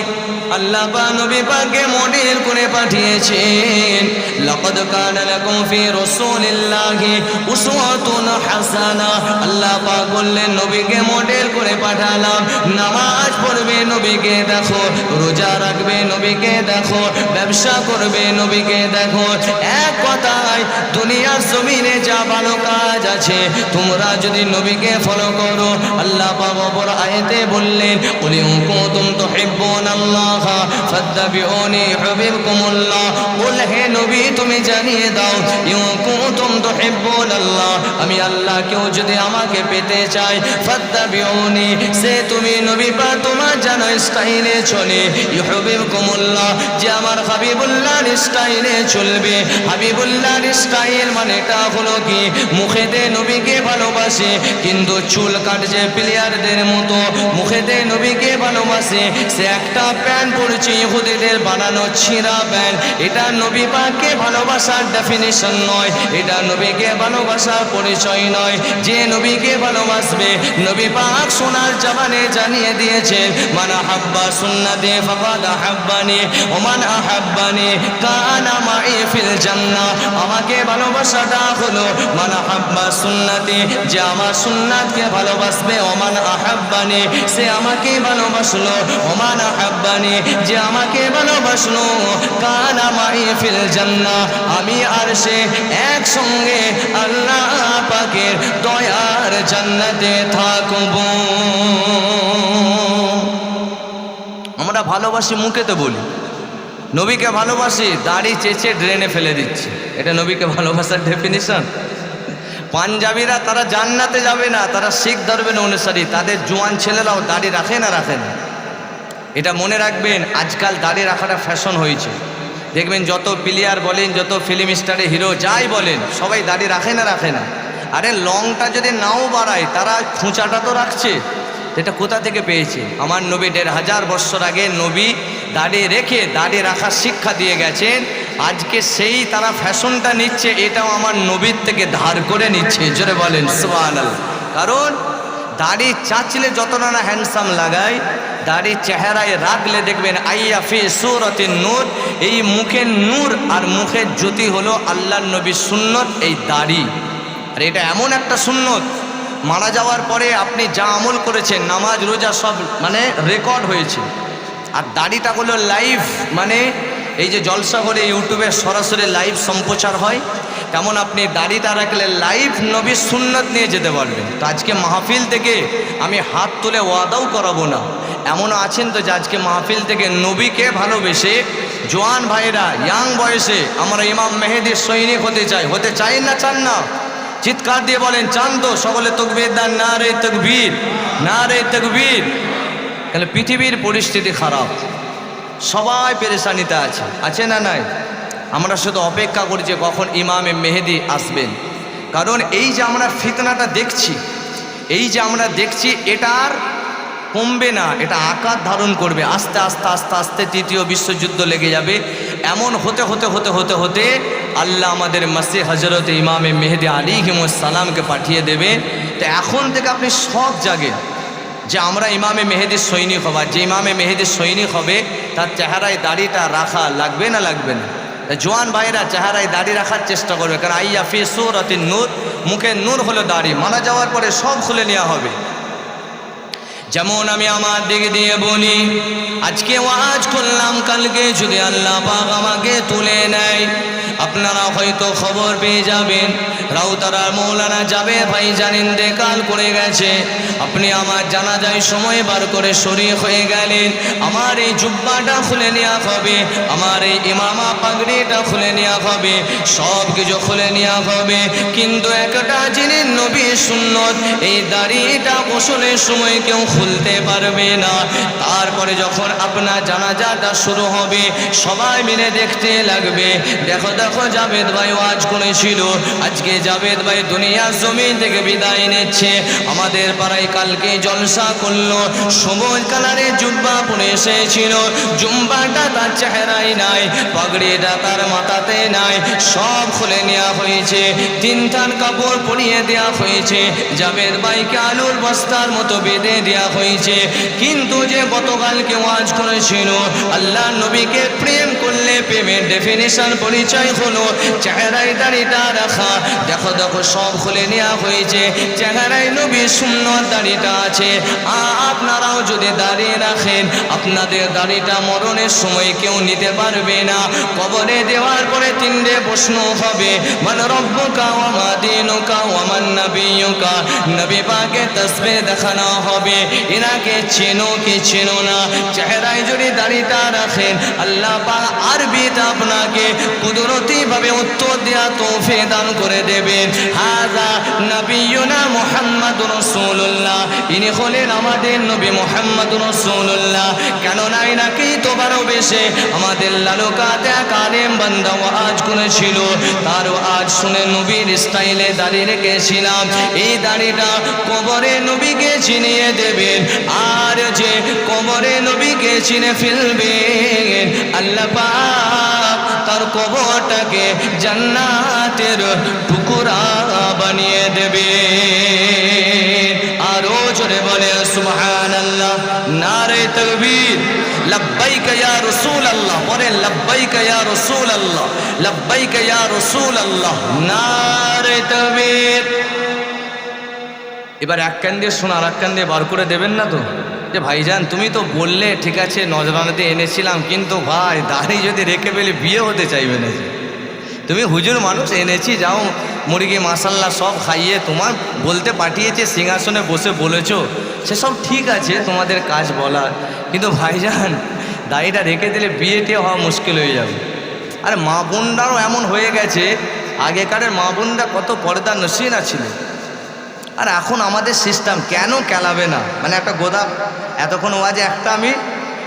[SPEAKER 1] আল্লাহ পাক নবী পাককে মডেল করে পাঠিয়েছেন। লাকাদ কানা লাকুম ফি রাসূলিল্লাহি উসওয়াতুন হাসানাহ। আল্লাহ পাক বললেন নবীকে মডেল করে পাঠালাম। নামাজ পড়বে নবীকে দেখো, রোজা রাখবে নবীকে দেখো, ব্যবসা করবে নবীকে দেখো। এক কথায় দুনিয়ার জমিনে যা ভালো কাজ আছে তোমরা যদি নবীকে ফলো করো, আল্লাহ পাক অপর আয়াতে বললেন কুল ইন কুনতুম তুহিব্বুনাল্লাহ ফাত্তাবিউনি ইউহিব্বুকুমুল্লাহ। বল হে নবী তুমি জানিয়ে দাও ইন কুনতুম তুহিব্বুনাল্লাহ, আমি আল্লাহকেও যদি আমাকে পেতে চাই, ফাত্তাবিউনি সে তুমি নবী পাক তোমার জানো স্টাইলে চলে, ইউহিব্বুকুমুল্লাহ যে আমার হাবিবুল্লাহর স্টাইলে চলবে। হাবিবুল্লাহর স্টাইল মানেটা হলো কি মুখেতে নবীকে ভালোবাসে কিন্তু চুল কাটছে প্লেয়ারদের মতো, মুখেতে নবীকে ভালোবাসে। সে একটা প্যান্ট পরছে ইহুদিদের বানানো ছিঁড়া প্যান্ট, এটা নবী পাককে ভালোবাসার ডেফিনিশন নয়, এটা নবীকে ভালোবাসার পরিচয় নয়। যে নবীকে ভালোবাসবে নবী পাক সোনার জবানে জানিয়ে দিয়েছেন মান আহাব্বা সুন্নতি ফাকাদ আহাব্বানি ওয়া মান আহাব্বানি কানা মাই ফিল জান্নাহ। আমাকে ভালোবাসাটা হলো মান আহাব্বা সুন্নতি, যে আমার সুন্নাতকে ভালোবাসবে, ওয়া মান আহাব্বানি সে আমাকে ভালোবাসলো, ওয়া মান আহাব্বানি যে আমাকে ভালোবাসলো কানা মাই ফিল জান্নাহ আমি আর সে একসঙ্গে আল্লাহ পাকের দয়ার জান্নাতে থাকব। আমরা ভালোবাসি মুখেতে বলি, নবীকে ভালোবাসি দাড়ি চেঁচে ড্রেনে ফেলে দিচ্ছি, এটা নবীকে ভালোবাসার ডেফিনিশন? পাঞ্জাবিরা তারা জান্নাতে যাবে না, তারা শিখ ধর্মের অনুসারী, তাদের জোয়ান ছেলেরাও দাড়ি রাখে না রাখে না। এটা মনে রাখবেন, আজকাল দাড়ি রাখাটা ফ্যাশন হয়েছে। দেখবেন যত প্লেয়ার বলেন, যত ফিল্ম স্টারে হিরো যাই বলেন, সবাই দাড়ি রাখে না রাখে না। আরে লংটা যদি নাও বাড়ায় তারা খুঁচাটা তো রাখছে। এটা কোথা থেকে পেয়েছে? আমার নবী 1500 বছর আগে নবী দাড়ি রেখে দাড়ি রাখার শিক্ষা দিয়ে গেছেন। আজকে সেই তারা ফ্যাশনটা নিচ্ছে, এটাও আমার নবীর থেকে ধার করে নিচ্ছে। জোরে বলেন সুবহানাল্লাহ। কারণ দাড়ি চাচলে যতটা না হ্যান্ডসাম লাগায়, দাড়ি চেহারায় রাখলে দেখবেন আইয়া ফি সূরাতিন নূর, এই মুখের নূর আর মুখের জ্যোতি হলো আল্লাহর নবীর সুন্নত এই দাড়ি। আর এটা এমন একটা সুন্নত, মারা যাওয়ার পরে আপনি যা আমল করেছেন নামাজ রোজা সব মানে রেকর্ড হয়েছে। আর দাড়িটা হলো লাইভ, মানে এই যে জলসা করে ইউটিউবে সরাসরি লাইভ সম্প্রচার হয়, তেমন আপনি দাড়িটা রাখলে লাইভ নবীর সুন্নত নিয়ে যেতে পারবেন। তো আজকে মাহফিল থেকে আমি হাত তুলে ওয়াদাও করাবো না, এমনও আছেন তো যে আজকে মাহফিল থেকে নবীকে ভালোবেসে জোয়ান ভাইরা ইয়াং বয়সে আমরা ইমাম মেহেদির সৈনিক হতে চাই না চান না? চিৎকার দিয়ে বলেন চান তো? সকলে তাকবীর দান, নারে তাকবীর, নারে তাকবীর। তাহলে পৃথিবীর পরিস্থিতি খারাপ, সবাই পেরেশানিতে আছে না নাই? আমরা শুধু অপেক্ষা করছি কখন ইমামে মেহেদি আসবেন। কারণ এই যে আমরা ফিতনাটা দেখছি, এই যে আমরা দেখছি, এটা আর কমবে না, এটা আকার ধারণ করবে। আস্তে আস্তে আস্তে আস্তে তৃতীয় বিশ্বযুদ্ধ লেগে যাবে। এমন হতে হতে হতে হতে হতে আল্লাহ আমাদের মাসিহ হজরত ইমামে মেহেদি আলাইহিস সালামকে পাঠিয়ে দেবে। তো এখন থেকে আপনি শখ জাগে যে আমরা ইমামে মেহেদির সৈনিক হব। যে ইমামে মেহেদির সৈনিক হবে তার চেহারায় দাড়িটা রাখা লাগবে না লাগবে না? জোয়ান ভাইরা চেহারায় দাড়ি রাখার চেষ্টা করবে, কারণ আইয়া ফি সূরাতিন নূর, মুখের নূর হলো দাড়ি। মারা যাওয়ার পরে সব খুলে নেওয়া হবে। যেমন আমি আমার দিক দিয়ে বলি, আজকে ওয়াজ করলাম, কালকে যদি আল্লাহ পাক আমাকে তুলে নেয়, আপনারা হয়তো খবর পেয়ে যাবেন রাউতারার মৌলানা জাবের ভাই জানেন ইন্তেকাল করে গেছে। আপনি আমার জানাজায় সময় বার করে শরীক হয়ে গেলেন। আমার এই জুব্বাটা খুলে নেওয়া হবে, আমার এই ইমামা পাগড়িটা খুলে নেওয়া হবে, সব কিছু খুলে নেওয়া হবে। কিন্তু একটা জিনিস নবীর সুন্নত, এই দাড়িটা গোসলের সময় কেউ ভুলতে পারবে না। তারপরে যখন আপনার জানাজাটা শুরু হবে সবাই মিলে দেখতে লাগবে, দেখো দেখো জাভেদ ভাই ওয়াজ করেছিল, আজকে জাভেদ ভাই দুনিয়ার জমিন থেকে বিদায় নিচ্ছে। আমাদের পাড়ায় কালকে জলসা করলো, সবুজ কালারের জুব্বা পরে এসেছিল, জুম্বাটা তার চেহারায় নাই, পাগড়িটা তার মাথাতে নাই, সব খুলে নেওয়া হয়েছে, তিনটার কাপড় পরিয়ে দেওয়া হয়েছে, জাভেদ ভাইকে আলুর বস্তার মতো বেঁধে দেওয়া হয়েছে। কিন্তু যে গতকালকে ওয়াজ করেছিল আল্লাহ নবীকে প্রেম করলে প্রেমের ডেফিনেশন পরিচয় হলো চেহারায় দাড়িটা রাখা, দেখো দেখো সব খুলে নেওয়া হয়েছে, চেহারায় নবী সুন্নত দাড়িটা আছে। আপনারাও যদি দাড়ি রাখেন আপনাদের দাড়িটা মরণের সময় কেউ নিতে পারবে না। কবরে দেওয়ার পরে তিনটে প্রশ্ন হবে, মান রব্বুকা ওয়া মা দীনুকা ওয়া মান নাবিয়ুকা। নবী পাকে তাসবিহ দেখানো হবে, এনাকে চেনো কি চেনো না। চেহারায় যদি দাড়িটা রাখেন আল্লাহ পাক আরবিতে আপনাকে কুদরতি ভাবে উত্তর দেয়া তৌফিক দান করে দেবেন। হাযা নবিয়ুনা মুহাম্মাদুর রাসূলুল্লাহ, ইনি হলেন আমাদের নবী মুহাম্মাদুর রাসূলুল্লাহ। কেননা ইনাকে তো ভালোবেসে আমাদের লালুকাতে কালেম বান্দা ওয়াজ করেছিল, তার ওয়াজ শুনে নবীর স্টাইলে দাড়ি রেখেছিলাম। এই দাড়িটা কবরে নবীকে চিনিয়ে দেবেন, আর যে কবরে নবীকে চিনে ফেলবেন আল্লাহ পাক তার কবরটাকে জান্নাতের টুকরা বানিয়ে দেবে। আরো জোরে বলে সুবহানাল্লাহ, নারে তাকবীর, লব্বাইক ইয়া রাসূলুল্লাহ, বলে লব্বাইক ইয়া রাসূলুল্লাহ, লব্বাইক ইয়া রাসূলুল্লাহ, নারে তাকবীর। এবার এক কান দিয়ে শোনা আর এক কান দিয়ে বার করে দেবেন না তো, যে ভাইজান তুমি তো বললে ঠিক আছে নজরানাতে এনেছিলাম, কিন্তু ভাই দাড়ি যদি রেখে পেলে বিয়ে হতে চাইবে না। তুমি হুজুর মানুষ এনেছি, যাও মুরগি মাসাল্লাহ সব খাইয়ে তোমার বলতে পাঠিয়েছে, সিংহাসনে বসে বলেছো, সেসব ঠিক আছে তোমাদের কাজ বলার, কিন্তু ভাইজান দাড়িটা রেখে দিলে বিয়েতে হওয়া মুশকিল হয়ে যাবে। আর মা বোনরাও এমন হয়ে গেছে, আগেকারের মা বোনরা কত পর্দা নসিনা ছিল, আর এখন আমাদের সিস্টেম কেন কেলাবে না, মানে একটা গোদা, এতক্ষণ ওয়াজে একটা আমি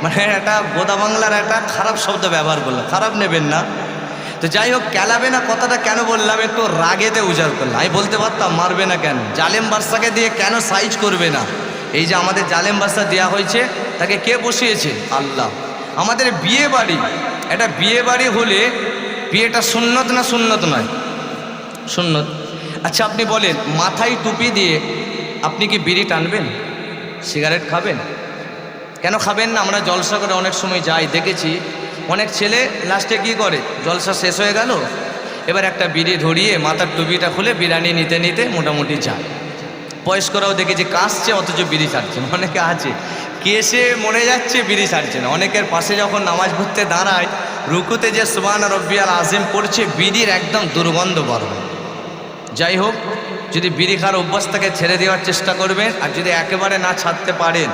[SPEAKER 1] মানে একটা গোদা বাংলার একটা খারাপ শব্দ ব্যবহার করলাম, খারাপ নেবেন না। তো যাই হোক, কেলাবে না কথাটা কেন বললাম, একটু রাগেতে উজাড় করলাম। আমি বলতে পারতাম মারবে না কেন, জালেম বাদশাকে দিয়ে কেন সাইজ করবে না। এই যে আমাদের জালেম বাদশা দেওয়া হয়েছে, তাকে কে বসিয়েছে? আল্লাহ। আমাদের বিয়ে বাড়ি, এটা বিয়ে বাড়ি হলে বিয়েটা সুন্নত না সুন্নত নয়? সুন্নত। আচ্ছা আপনি বলেন, মাথায় টুপি দিয়ে আপনি কি বিড়ি টানবেন, সিগারেট খাবেন? কেন খাবেন না? আমরা জলসা করে অনেক সময় যাই, দেখেছি অনেক ছেলে লাস্টে কি করে, জলসা শেষ হয়ে গেল, এবার একটা বিড়ি ধরিয়ে মাথার টুপিটা খুলে বিরিয়ানি নিতে নিতে মোটামুটি যায়। বয়স্করাও দেখেছি কাশছে অথচ বিড়ি ছাড়ছে না, অনেকে আছে কেসে মরে যাচ্ছে বিড়ি ছাড়ছে না। অনেকের পাশে যখন নামাজ পড়তে দাঁড়ায়, রুকুতে যে সুবহান রব্বিয়াল আযীম পড়ছে, বিড়ির একদম দুর্গন্ধ বার হয়। যাই হোক, যদি বিড়ি খাওয়ার অভ্যাস থেকে ছেড়ে দেওয়ার চেষ্টা করবেন, আর যদি একেবারে না ছাড়তে পারেন,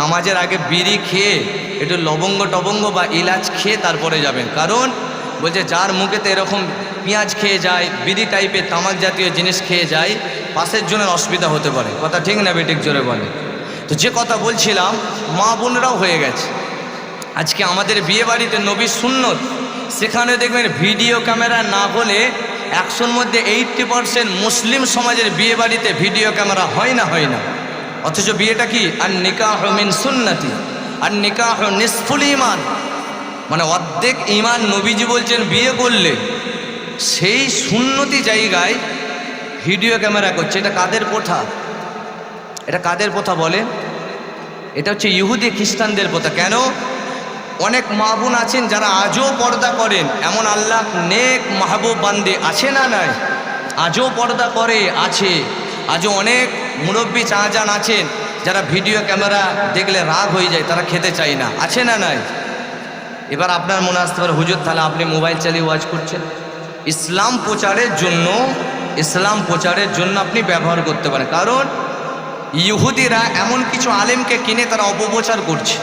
[SPEAKER 1] নামাজের আগে বিড়ি খেয়ে একটু লবঙ্গ টবঙ্গ বা ইলাচ খেয়ে তারপরে যাবেন। কারণ বলছে যার মুখেতে এরকম পেঁয়াজ খেয়ে যায়, বিড়ি টাইপের তামাক জাতীয় জিনিস খেয়ে যায়, পাশের জনের অসুবিধা হতে পারে। কথা ঠিক না বেঠিক? জোরে বলে। তো যে কথা বলছিলাম, মা বোনরাও হয়ে গেছে। আজকে আমাদের বিয়ে বাড়িতে নবীর সুন্নত, সেখানে দেখবেন ভিডিও ক্যামেরা না হলে 100-র মধ্যে 80% মুসলিম সমাজের বিয়ে বাড়িতে ভিডিও ক্যামেরা হয় না, হয় না। অথচ বিয়েটা কি? আর নিকাহ মিন সুন্নতি, আর নিকাহ নিসফুল ঈমান, মানে অর্ধেক ঈমান। নবীজি বলছেন বিয়ে করলে সেই সুন্নতি জায়গায় ভিডিও ক্যামেরা করছে। এটা কাদের প্রথা? এটা কাদের প্রথা বলে? এটা হচ্ছে ইহুদি খ্রিস্টানদের প্রথা। কেন? অনেক মা বোন আছেন যারা আজও পর্দা করেন, এমন আল্লাহ নেক মাহবুব বান্দে আছে না নাই? আজও পর্দা করে, আছে। আজও অনেক মুরব্বী চাচান আছেন যারা ভিডিও ক্যামেরা দেখলে রাগ হয়ে যায়, তারা খেতে চায় না, আছে না নাই? এবার আপনার মনে আসতে পারে, হুজুর তাহলে আপনি মোবাইল চালিয়ে ওয়াজ করছেন। ইসলাম প্রচারের জন্য আপনি ব্যবহার করতে পারেন। কারণ ইহুদিরা এমন কিছু আলেমকে কিনে তারা অপপ্রচার করছে।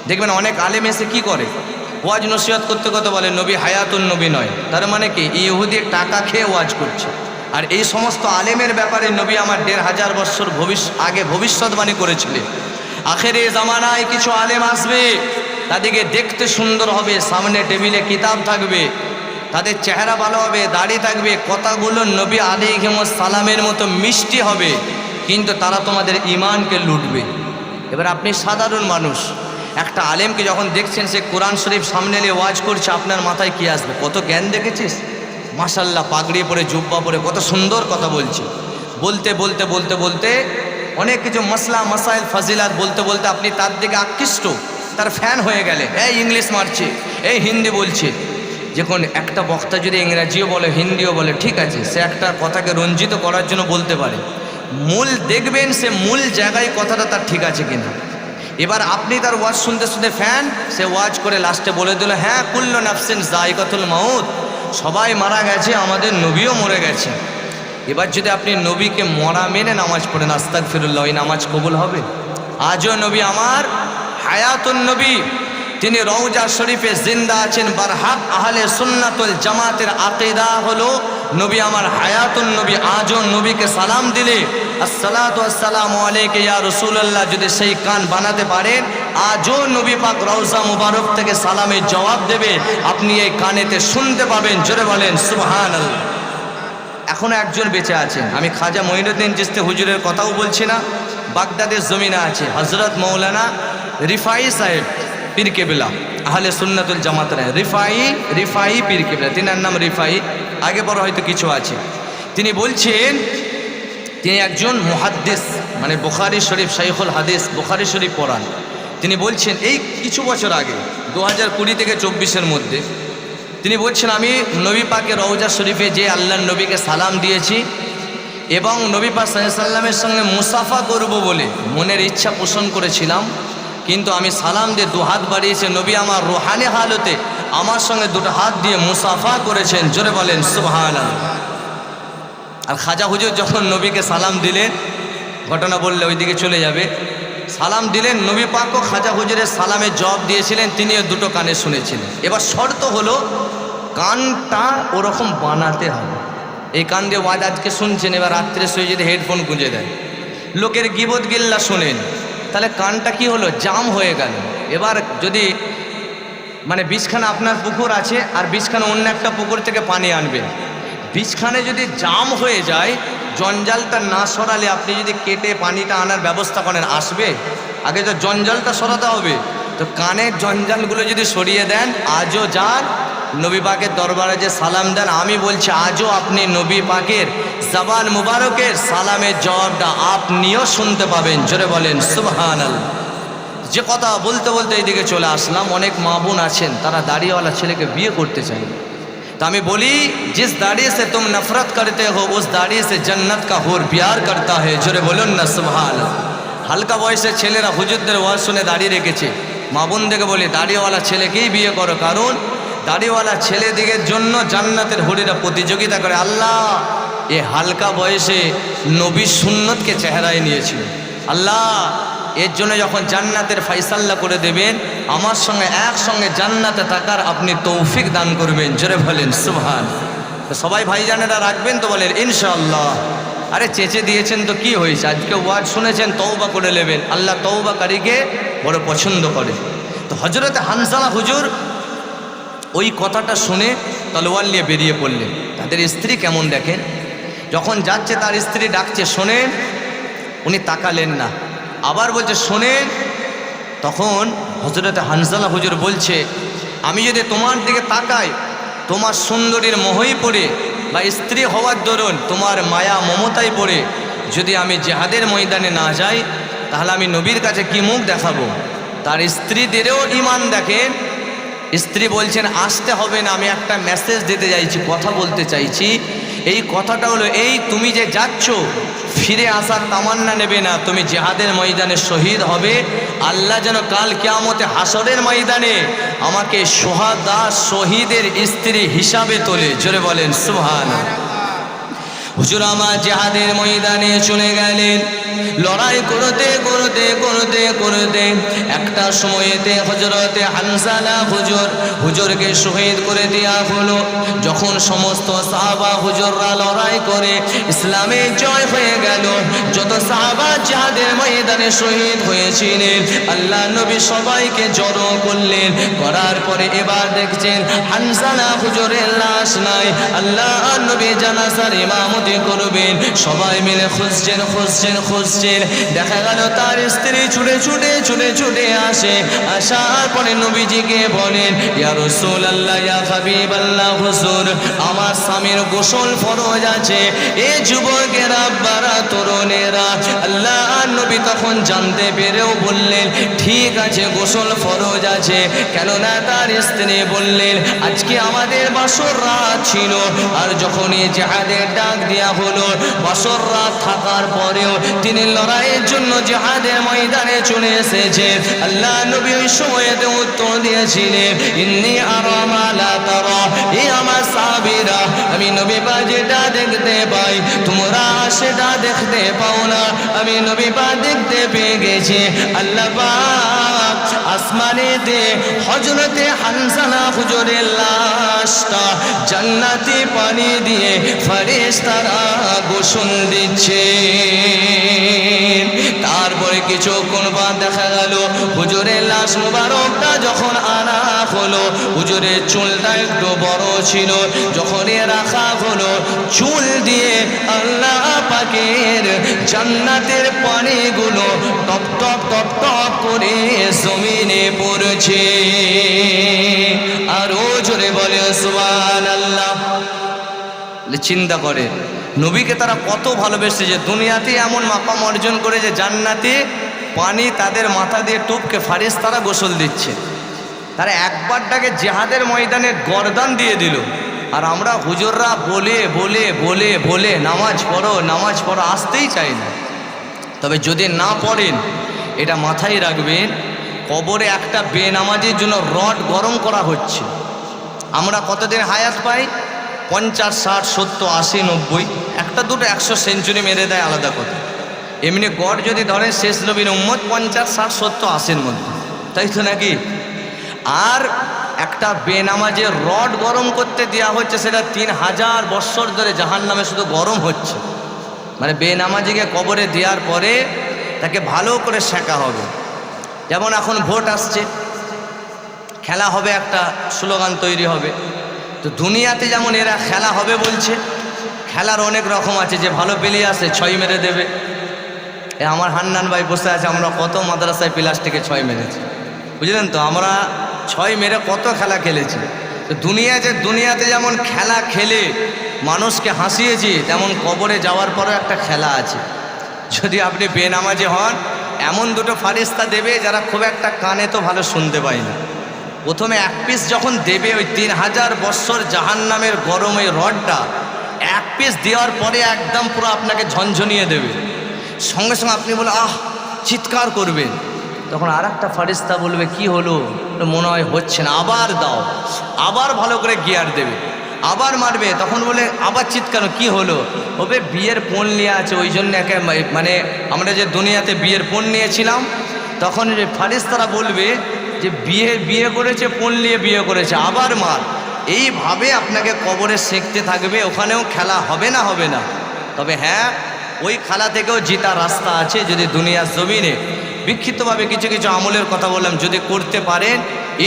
[SPEAKER 1] দেখবেন অনেক আলেম এসে কি করে, ওয়াজ নসিহত করতে করতে বলে নবী হায়াতুন নবী নয়। তার মানে কি? ইহুদি টাকা খেয়ে ওয়াজ করছে। আর এই সমস্ত আলেমের ব্যাপারে নবী আমার 1500 বছর আগে ভবিষ্যৎবাণী করেছিলেন। আখেরি জামানায় কিছু আলেম আসবে, তাদেরকে দেখতে সুন্দর হবে, সামনে টেবিলে কিতাব থাকবে, তাদের চেহারা ভালো হবে, দাড়ি থাকবে, কথাগুলো নবী আলাইহিস সালামের মতো মিষ্টি হবে, কিন্তু তারা তোমাদের ঈমানকে লুটবে। এবার আপনি সাধারণ মানুষ, একটা আলেমকে যখন দেখছেন সে কোরআন শরীফ সামনে নিয়ে ওয়াজ করছে, আপনার মাথায় কি আসবে? কত জ্ঞান দেখেছিস, মাশাল্লাহ, পাগড়ি পরে জুব্বা পরে কত সুন্দর কথা বলছে। বলতে বলতে বলতে বলতে অনেক কিছু মসলা মাসাইল ফাজিলাত বলতে বলতে আপনি তার দিকে আকৃষ্ট, তার ফ্যান হয়ে গেলে। এই ইংলিশ মারছে, এই হিন্দি বলছে। যখন একটা বক্তা যদি ইংরাজিও বলে হিন্দিও বলে, ঠিক আছে, সে একটা কথাকে রঞ্জিত করার জন্য বলতে পারে, মূল দেখবেন সে মূল জায়গায় কথাটা তার ঠিক আছে কিনা। এবার আপনি তার ওয়াজ শুনতে শুনতে ফ্যান, সে ওয়াজ করে লাস্টে বলে দিল, হ্যাঁ কুল্লু নাফসিন যায়কাতুল মাউত, সবাই মারা গেছে, আমাদের নবীও মরে গেছে। এবার যদি আপনি নবীকে মরা মেনে নামাজ পড়েন, আস্তাগফিরুল্লাহ, ওই নামাজ কবুল হবে? আজও নবী আমার হায়াতুন নবী, তিনি রওজা শরীফে জিন্দা আছেন। বারহাক আহলে সুন্নাতুল জামাতের আকীদা হলো নবী আমার হায়াতুন নবী। আজও নবীকে সালাম দিলে আসসালাতু আসসালামু আলাইকা ইয়া রাসূলুল্লাহ যদি সেই কান বানাতে পারেন, আজও নবী পাক রওজা মুবারক থেকে সালামের জবাব দেবে, আপনি এই কানেতে শুনতে পাবেন। জোরে বলেন সুবহানাল্লাহ। এখনো একজন বেঁচে আছেন, আমি খাজা মঈনুদ্দিন চিশতি হুজুরের কথাও বলছি না, বাগদাদের জমিনে আছে হযরত মৌলানা রিফাই সাহেব পীর কেবলা, আহলে সুন্নাতুল জামাতের রিফাই পীর কেবলা, তিনার নাম রিফাই, আগে পরে হয়তো কিছু আছে। তিনি বলছেন, তিনি একজন মুহাদ্দিস, মানে বুখারী শরীফ শাইখুল হাদিস, বুখারী শরীফ পড়ান। তিনি বলছেন এই কিছু বছর আগে 2020 থেকে 24-এর মধ্যে তিনি বলছেন, আমি নবী পাকের রওজা শরীফে যে আল্লাহর নবীকে সালাম দিয়েছি এবং নবী পাক সাল্লাল্লাহু আলাইহি ওয়াসাল্লামের সঙ্গে মুসাফা করব বলে মনের ইচ্ছা পোষণ করেছিলাম, কিন্তু আমি সালাম দিয়ে দু হাত বাড়িয়েছি, নবী আমার রুহানি হালতে আমার সঙ্গে দুটো হাত দিয়ে মুসাফা করেছেন। জোরে বলেন সুবহানাল্লাহ। আর খাজা হুজুর যখন নবীকে সালাম দিলেন, ঘটনা বললে ওইদিকে চলে যাবে, সালাম দিলেন, নবী পাকও খাজা হুজুরের সালামের জবাব দিয়েছিলেন, তিনিও দুটো কানে শুনেছিলেন। এবার শর্ত হলো কানটা ওরকম বানাতে হবে। এই কান দিয়ে ওয়াজ আজকে শুনছেন, এবার রাত্রে শুয়ে যদি হেডফোন গুঁজে দেয়, লোকের গিবত গিল্লা শোনেন, তাহলে কানটা কি হলো, জাম হয়ে গেল। এবার যদি মানে 20খানা আপনার পুকুর আছে আর 20খানা অন্য একটা পুকুর থেকে পানি আনবে, 20খানে যদি জাম হয়ে যায়, জঞ্জালটা না সরালে আপনি যদি কেটে পানিটা আনার ব্যবস্থা করেন, আসবে? আগে তো জঞ্জালটা সরাতে হবে। তো কানের জঞ্জালগুলো যদি সরিয়ে দেন, আজও যান নবী পাকের দরবারে যে সালাম দেন, আমি বলছি আজও আপনি নবী পাকের জবান মুবারকের সালামের জবাবটা আপনিও শুনতে পাবেন। জোরে বলেন সুবহানাল্লাহ। যে কথা বলতে বলতে এইদিকে চলে আসলাম, অনেক মা বোন আছেন তারা দাড়িওয়ালা ছেলেকে বিয়ে করতে চায়। तो हमें बोली जिस दाढ़ी से तुम नफरत करते हो उस दाढ़ी से जन्नत का हूर प्यार करता है। जोरे बोलुन ना सुभान। হালকা বয়সের ছেলেরা হুজুরদের ওয়াজ শুনে দাঁড়িয়ে রেখেছে, মা বোনদেরকে বলি দাড়িওয়ালা ছেলেকেই বিয়ে করো, কারণ দাড়িওয়ালা ছেলেদিগের জন্য জান্নাতের হুরিরা প্রতিযোগিতা করে। আল্লাহ এ হালকা বয়সে নবী সুন্নতকে চেহারায় নিয়েছিল, আল্লাহ এর জন্য যখন জান্নাতের ফাইসাল্লা করে দেবেন, আমার সঙ্গে একসঙ্গে জান্নাতে থাকার আপনি তৌফিক দান করবেন। জোরে বলেন সুবহান। তো সবাই ভাইজানেরা রাখবেন তো বলেন ইনশাআল্লাহ। আরে চেঁচে দিয়েছেন তো কি হয়েছে, আজকে ওয়াজ শুনেছেন, তওবা করে নেবেন, আল্লাহ তওবাকারীকে বড় পছন্দ করে। তো হযরতে হানজালা হুজুর ওই কথাটা শুনে তলোয়ার নিয়ে বেরিয়ে পড়লেন। তাদের স্ত্রী কেমন দেখেন, যখন যাচ্ছে তার স্ত্রী ডাকছে শোনেন, উনি তাকালেন না, আবার বলছে শোনেন। তখন হযরতে হানজালা হুজুর বলছে, আমি যদি তোমার দিকে তাকাই, তোমার সুন্দরীর মোহই পড়ে বা স্ত্রী হওয়ার দরুন তোমার মায়া মমতায় পড়ে যদি আমি জিহাদের ময়দানে না যাই, তাহলে আমি নবীর কাছে কি মুখ দেখাবো। তার স্ত্রীদেরও ঈমান দেখেন। স্ত্রী বলছেন আসতে হবে না, আমি একটা মেসেজ দিতে চাইছি, কথা বলতে চাইছি। এই কথাটা হলো এই, তুমি যে যাচ্ছ ফিরে আসার তামান্না নেবে না, তুমি জিহাদের ময়দানে শহীদ হবে। আল্লাহ যেন কাল কিয়ামতে হাসরের ময়দানে আমাকে শুহাদা শহীদের স্ত্রী হিসাবে তোলে। জোরে বলেন সুবহানাল্লাহ। হুজুর আমার জিহাদের ময়দানে চলে গেলেন। লড়াই করতে করতে করতে করতে একটা সময়েতে হযরতে হানজালা হুজুরকে শহীদ করে দেয়া হলো। যখন সমস্ত সাহাবা হুজুররা লড়াই করে ইসলামে জয় হয়ে গেল, যত সাহাবা জিহাদের ময়দানে শহীদ হয়েছিলেন, আল্লাহ নবী সবাইকে জড়ো করলেন। করার পরে এবার দেখছেন হানজালা হুজুরের লাশ নাই। আল্লাহ নবী জানাজার ইমামতি করবেন, সবাই মিলে খুঁজছেন খুঁজছেন খুঁজছেন। দেখা গেল তার স্ত্রী ছুটে ছুটে ছুটে ছুটে আসে। আসার পরে নবীজিকে বলেন, ইয়া রাসূলুল্লাহ, ইয়া হাবিবাল্লাহ, হুজুর আমার স্বামীর গোসল ফরজ আছে। এ যুবকেরা, বারা তরুণেরা, আল্লাহ নবী তখন জানতে পেরেও বললেন, ঠিক আছে গোসল ফরজ আছে। কেননা তার স্ত্রী বললেন, আজকে আমাদের বাসর রাত ছিল, আর যখনই জিহাদের ডাক দেয়া হলো, বাসর রাত থাকার পরেও তিনি লড়াইয়ের জন্য জিহাদের ময়দানে চলে এসেছে। আল্লাহ নবী ওই সময়তে উত্তর দিয়েছিলেন, ইন্নী আরা মা লা তারা, এ আমার সাহাবীরা, আমি নবী পাক যেটা দেখতে পাই তোমরা সেটা দেখতে পাও না। আমি নবী পাক দেখতে পেয়ে গেছি, আল্লাহ পাক আসমানেতে হযরতে হানজালা হুজুরের লাশটা জান্নাতি পানি দিয়ে ফেরেশতারা গোসল দিচ্ছে। তারপরে কিছুক্ষণ বাদ দেখা গেল হুজুরের লাশ মুবারকটা যখন আনা হলো, হুজুরের চুলটা একটু বড় ছিল, যখনই রাখা হলো চুল দিয়ে আল্লাহ পাকের জান্নাতের পানিগুলো টপ টপ টপ টপ করে জমিনে পড়ছে। আরো জোরে বলে সুবহানাল্লাহ। চিন্তা করে নবীকে তারা কত ভালোবেসে, যে দুনিয়াতে এমন মাকাম অর্জন করে যে জান্নাতে পানি তাদের মাথা দিয়ে টুপকে ফারিস্তারা গোসল দিচ্ছে। তারা একবারটাকে জিহাদের ময়দানে গর্দান দিয়ে দিল। আর আমরা হুজুররা বলে বলে বলে বলে নামাজ পড়ো আসতেই চাই না। তবে যদি না পড়েন, এটা মাথায় রাখবেন, কবরে একটা বেনামাজির জন্য রড গরম করা হচ্ছে। আমরা কতদিন হায়াত পাই? 50, 60, 70, 80, 90, একটা দুটো 100 সেঞ্চুরি মেরে দেয়, আলাদা কথা। এমনি গড় যদি ধরেন শেষ নবীর উম্মত 50, 60, 70, 80-র মধ্যে, তাই তো নাকি? আর একটা বেনামাজের রড গরম করতে দেওয়া হচ্ছে, সেটা 3000 বৎসর ধরে জাহান্নামে শুধু গরম হচ্ছে। মানে বেনামাজিকে কবরে দেওয়ার পরে তাকে ভালো করে সেঁকা হবে। যেমন এখন ভোট আসছে, খেলা হবে, একটা স্লোগান তৈরি হবে। তো দুনিয়াতে যেমন এরা খেলা হবে বলছে, খেলার অনেক রকম আছে। যে ভালো প্লেয়ার আছে 6 মেরে দেবে। আমার হান্নান ভাই বসে আছে, আমরা কত মাদ্রাসায় প্লাস্টিকে 6 মেরেছি, বুঝলেন তো? আমরা 6 মেরে কত খেলা খেলেছি। তো দুনিয়াতে যেমন খেলা খেলে মানুষকে হাসিয়েছি, তেমন কবরে যাওয়ার পরও একটা খেলা আছে। যদি আপনি বেনামাজি হন, এমন দুটো ফারিস্তা দেবে যারা খুব একটা কানে তো ভালো শুনতে পায় না। প্রথমে এক পিস যখন দেবে, ওই 3000 বৎসর জাহান্নামের গরম ওই রডটা এক পিস দেওয়ার পরে একদম পুরো আপনাকে ঝনঝনিয়ে দেবে। সঙ্গে সঙ্গে আপনি বলে আহ চিৎকার করবেন। তখন আর একটা ফারিস্তা বলবে, কি হলো, মনে হয় হচ্ছে না, আবার দাও। আবার ভালো করে গিয়ার দেবে, আবার মারবে। তখন বলে আবার চিৎকার, কি হলো? ওবে বিয়ের পণ নিয়ে আছে, ওই জন্য মানে আমরা যে দুনিয়াতে বিয়ের পণ নিয়েছিলাম, তখন ফারিস্তারা বলবে যে বিয়ে করেছে, পণ নিয়ে বিয়ে করেছে, আবার মার। এইভাবে আপনাকে কবরে সেঁকতে থাকবে। ওখানেও খেলা হবে না, হবে না। তবে হ্যাঁ, ওই খেলা থেকেও জিতার রাস্তা আছে, যদি দুনিয়ার জমিনে বিক্ষিপ্তভাবে কিছু কিছু আমলের কথা বললাম, যদি করতে পারেন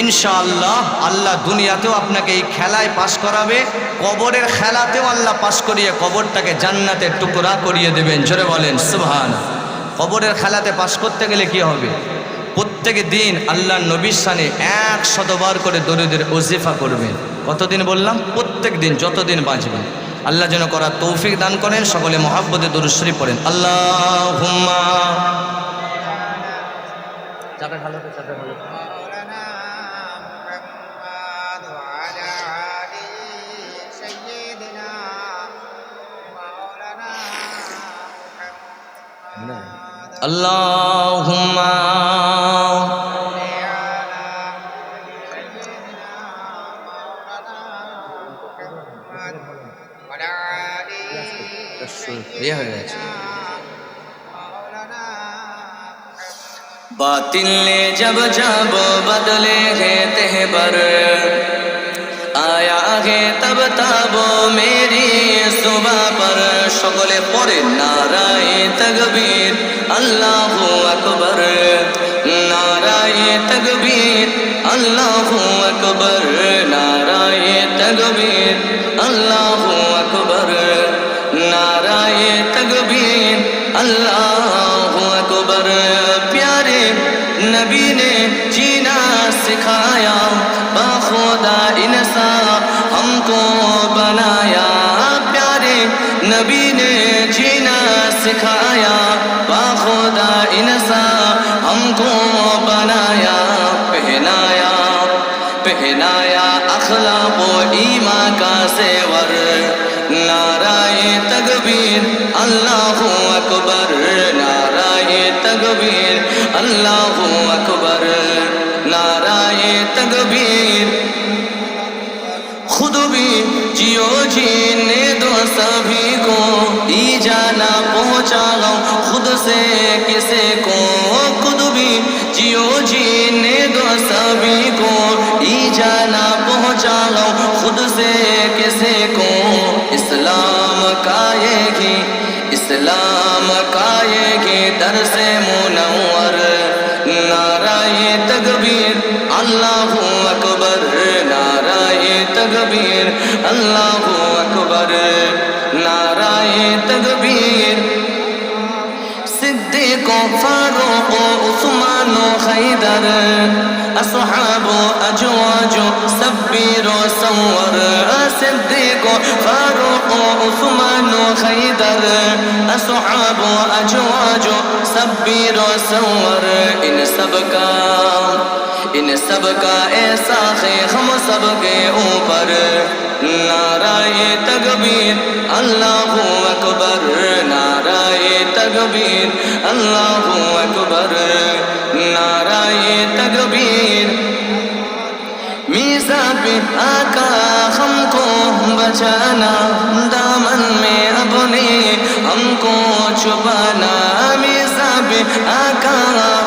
[SPEAKER 1] ইনশাআল্লাহ আল্লাহ দুনিয়াতেও আপনাকে এই খেলায় পাশ করাবে, কবরের খেলাতেও আল্লাহ পাশ করিয়ে কবরটাকে জান্নাতের টুকরা করিয়ে দেবেন। জোরে বলেন সুবহানাল্লাহ। কবরের খেলাতে পাশ করতে গেলে কি হবে? প্রত্যেক দিন আল্লাহর নবীর শানে 100 বার করে দরুদের ওজিফা করবেন। কতদিন বললাম? প্রত্যেক দিন, যতদিন বাঁচবেন। আল্লাহ যেন করার তৌফিক দান করেন। সকলে মহাব্বতে দরুদ শরীফ পড়েন। আল্লাহুম্মা চাপে ভালো করে, চাপে ভালো করে। আল্লাহুম্মা হয়ে গেছে। बातिल ने जब जब बदले हैं तेहबर, आया है तब तब मेरी सुबह पर। সকলে পড়ে নারায়ে তাকবীর আল্লাহু আকবার, নারায়ে তাকবীর আল্লাহু আকবার, নারায়ে তাকবীর আল্লাহু আকবার, नाराए तकबीर अल्लाहु अकबर। प्यारे नबी ने जीना सिखाया, बाखुदा इंसान हमको बनाया। प्यारे नबी ने जीना सिखाया, बाखुदा इंसान हमको बनाया। पहनाया पहनाया अखलाक व ईमान का सेवर, नाराए तकबीर अल्लाहु अकबर, नाराए तकबीर अल्लाहु अकबर, नाराए तकबीर। खुद भी जियो जीने दो सभी को, ई जाना पहुँचाओ खुद से किसे को। खुद भी जियो जीने दो सभी को, ई जाना पहुँचाओ खुद से किसे को। इस्लाम कायेगी इस्लाम कायेगी दर से मुनव्वर, नाराए तकबीर अल्लाहु अकबर, नाराए तकबीर अल्लाहु अकबर, नाराए तकबीर। सिद्दीक़ फारूक़ उस्मान खैदर, अस्हाब अजवाज सब्बीर सवर। सिद्दीक़ फारूक़ उस्मान खैदर, अस्हाब अजवाज सब्बीर सवर। इन सब का ऐसा है हम सब के ऊपर, नाराए तकबीर अल्लाहु अकबर, नाराए तकबीर अल्लाहु अकबर, नाराए तकबीर। मीज़ा पे आका हमको बचाना, दामन में अपने हमको छुपाना। मीज़ा पे आका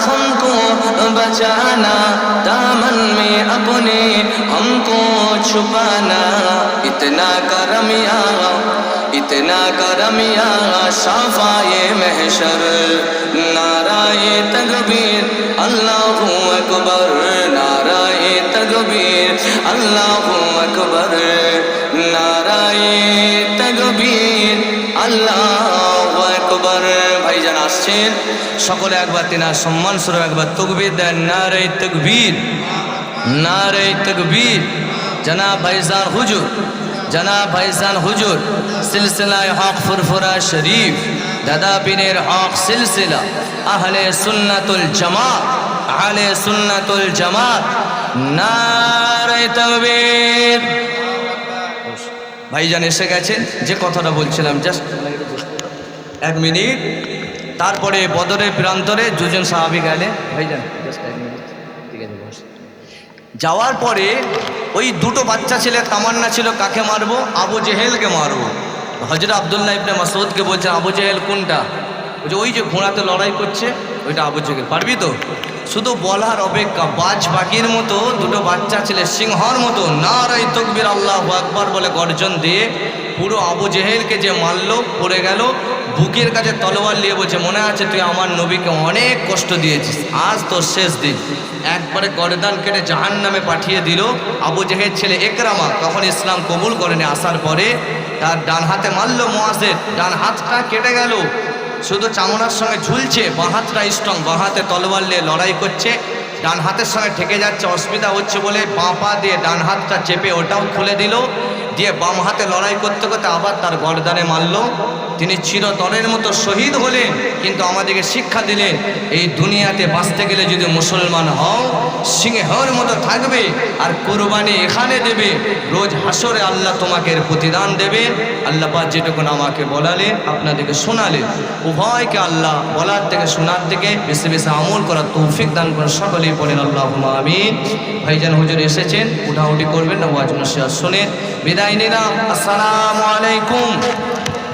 [SPEAKER 1] हमको बचाना, दामन में अपने हमको छुपाना। इतना करम या शाफ़ाए महशर, नाराए तकबीर अल्लाहु अकबर, नाराए तकबीर अल्लाहु अकबर, नाराए तकबीर अल्लाहु अकबर। ভাইজান আসছেন, সকলে একবার তিনার সম্মান স্বরূপ একবার তাকবীর দেন, নারে তাকবীর, নারে তাকবীর। জনাব ভাইজান হুজুর, জনাব ভাইজান হুজুর সিলসিলায়ে হক ফুরফুরা শরীফ, দাদা পীরের হক সিলসিলা আহলে সুন্নাতুল জামাত, আহলে সুন্নাতুল জামাত, নারে তাকবীর। ভাইজান এসে গেছেন, যে কথাটা বলছিলাম জাস্ট 1 মিনিট। তারপরে বদরের প্রান্তরে দুজন সাহাবী গেলে, ভাইজান জাস্ট 1 মিনিট, ঠিক আছে বস। যাওয়ার পরে ওই দুটো বাচ্চা ছেলে তামান্না ছিল কাকে মারবো, আবু জেহেলকে মারবো। হযরত আব্দুল্লাহ ইবনে মাসউদকে বলছে আবু জেহেল কোনটা, বলছে ওই যে ঘোড়াতে লড়াই করছে ওইটা আবু জেহেল। পারবি তো? শুধু বলার অপেক্ষা, বাজ পাখির মতো দুটো বাচ্চা ছেলে সিংহর মতো নারায়ে তাকবীর আল্লাহু আকবার বলে গর্জন দিয়ে পুরো আবু জেহেলকে যে মারলো, পড়ে গেল। বুকের কাছে তলোয়ার নিয়ে বলছে মনে আছে তুই আমার নবীকে অনেক কষ্ট দিয়েছিস, আজ তোর শেষ দিন। একবারে গর্দান কেটে জাহান্নামে পাঠিয়ে দিল। আবু জেহেল ছেলে একরামা তখন ইসলাম কবুল করেনি, আসার পরে তার ডান হাতে মারলো মুআযের, ডান হাতটা কেটে গেল, শুধু চামড়ার সঙ্গে ঝুলছে, বাঁ হাতটা স্ট্রং, বাঁ হাতে তলোয়ার নিয়ে লড়াই করছে, ডান হাতের সঙ্গে ঠেকে যাচ্ছে, অসুবিধা হচ্ছে বলে বাঁ পা দিয়ে ডান হাতটা চেপে ওটাও খুলে দিল, দিয়ে বাম হাতে লড়াই করতে করতে আবার তার গর্দানে মারল। তিনি চিরতরের মতো শহীদ হলেন, কিন্তু আমাদেরকে শিক্ষা দিলেন এই দুনিয়াতে বাঁচতে গেলে যদি মুসলমান হও সিংহের মতো থাকবে আর কুরবানি এখানে দেবে, রোজ হাসরে আল্লাহ তোমাকে এর প্রতিদান দেবে। আল্লাহ পাক যেটুকুন আমাকে বলালেন আপনাদেরকে শোনালেন, উভয়কে আল্লাহ বলার থেকে শোনার থেকে বেশি বেশি আমল করার তৌফিক দান করেন, সকলেই বলেন আল্লাহুম্মা আমিন। ভাইজান হুজুর এসেছেন, উঠাউঠি করবেন না, ওয়াজ নসিহত শুনে বিদায় নিলাম। আসসালামু আলাইকুম।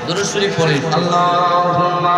[SPEAKER 1] দুরূদ শরীফ পড়েন। আল্লাহুম্মা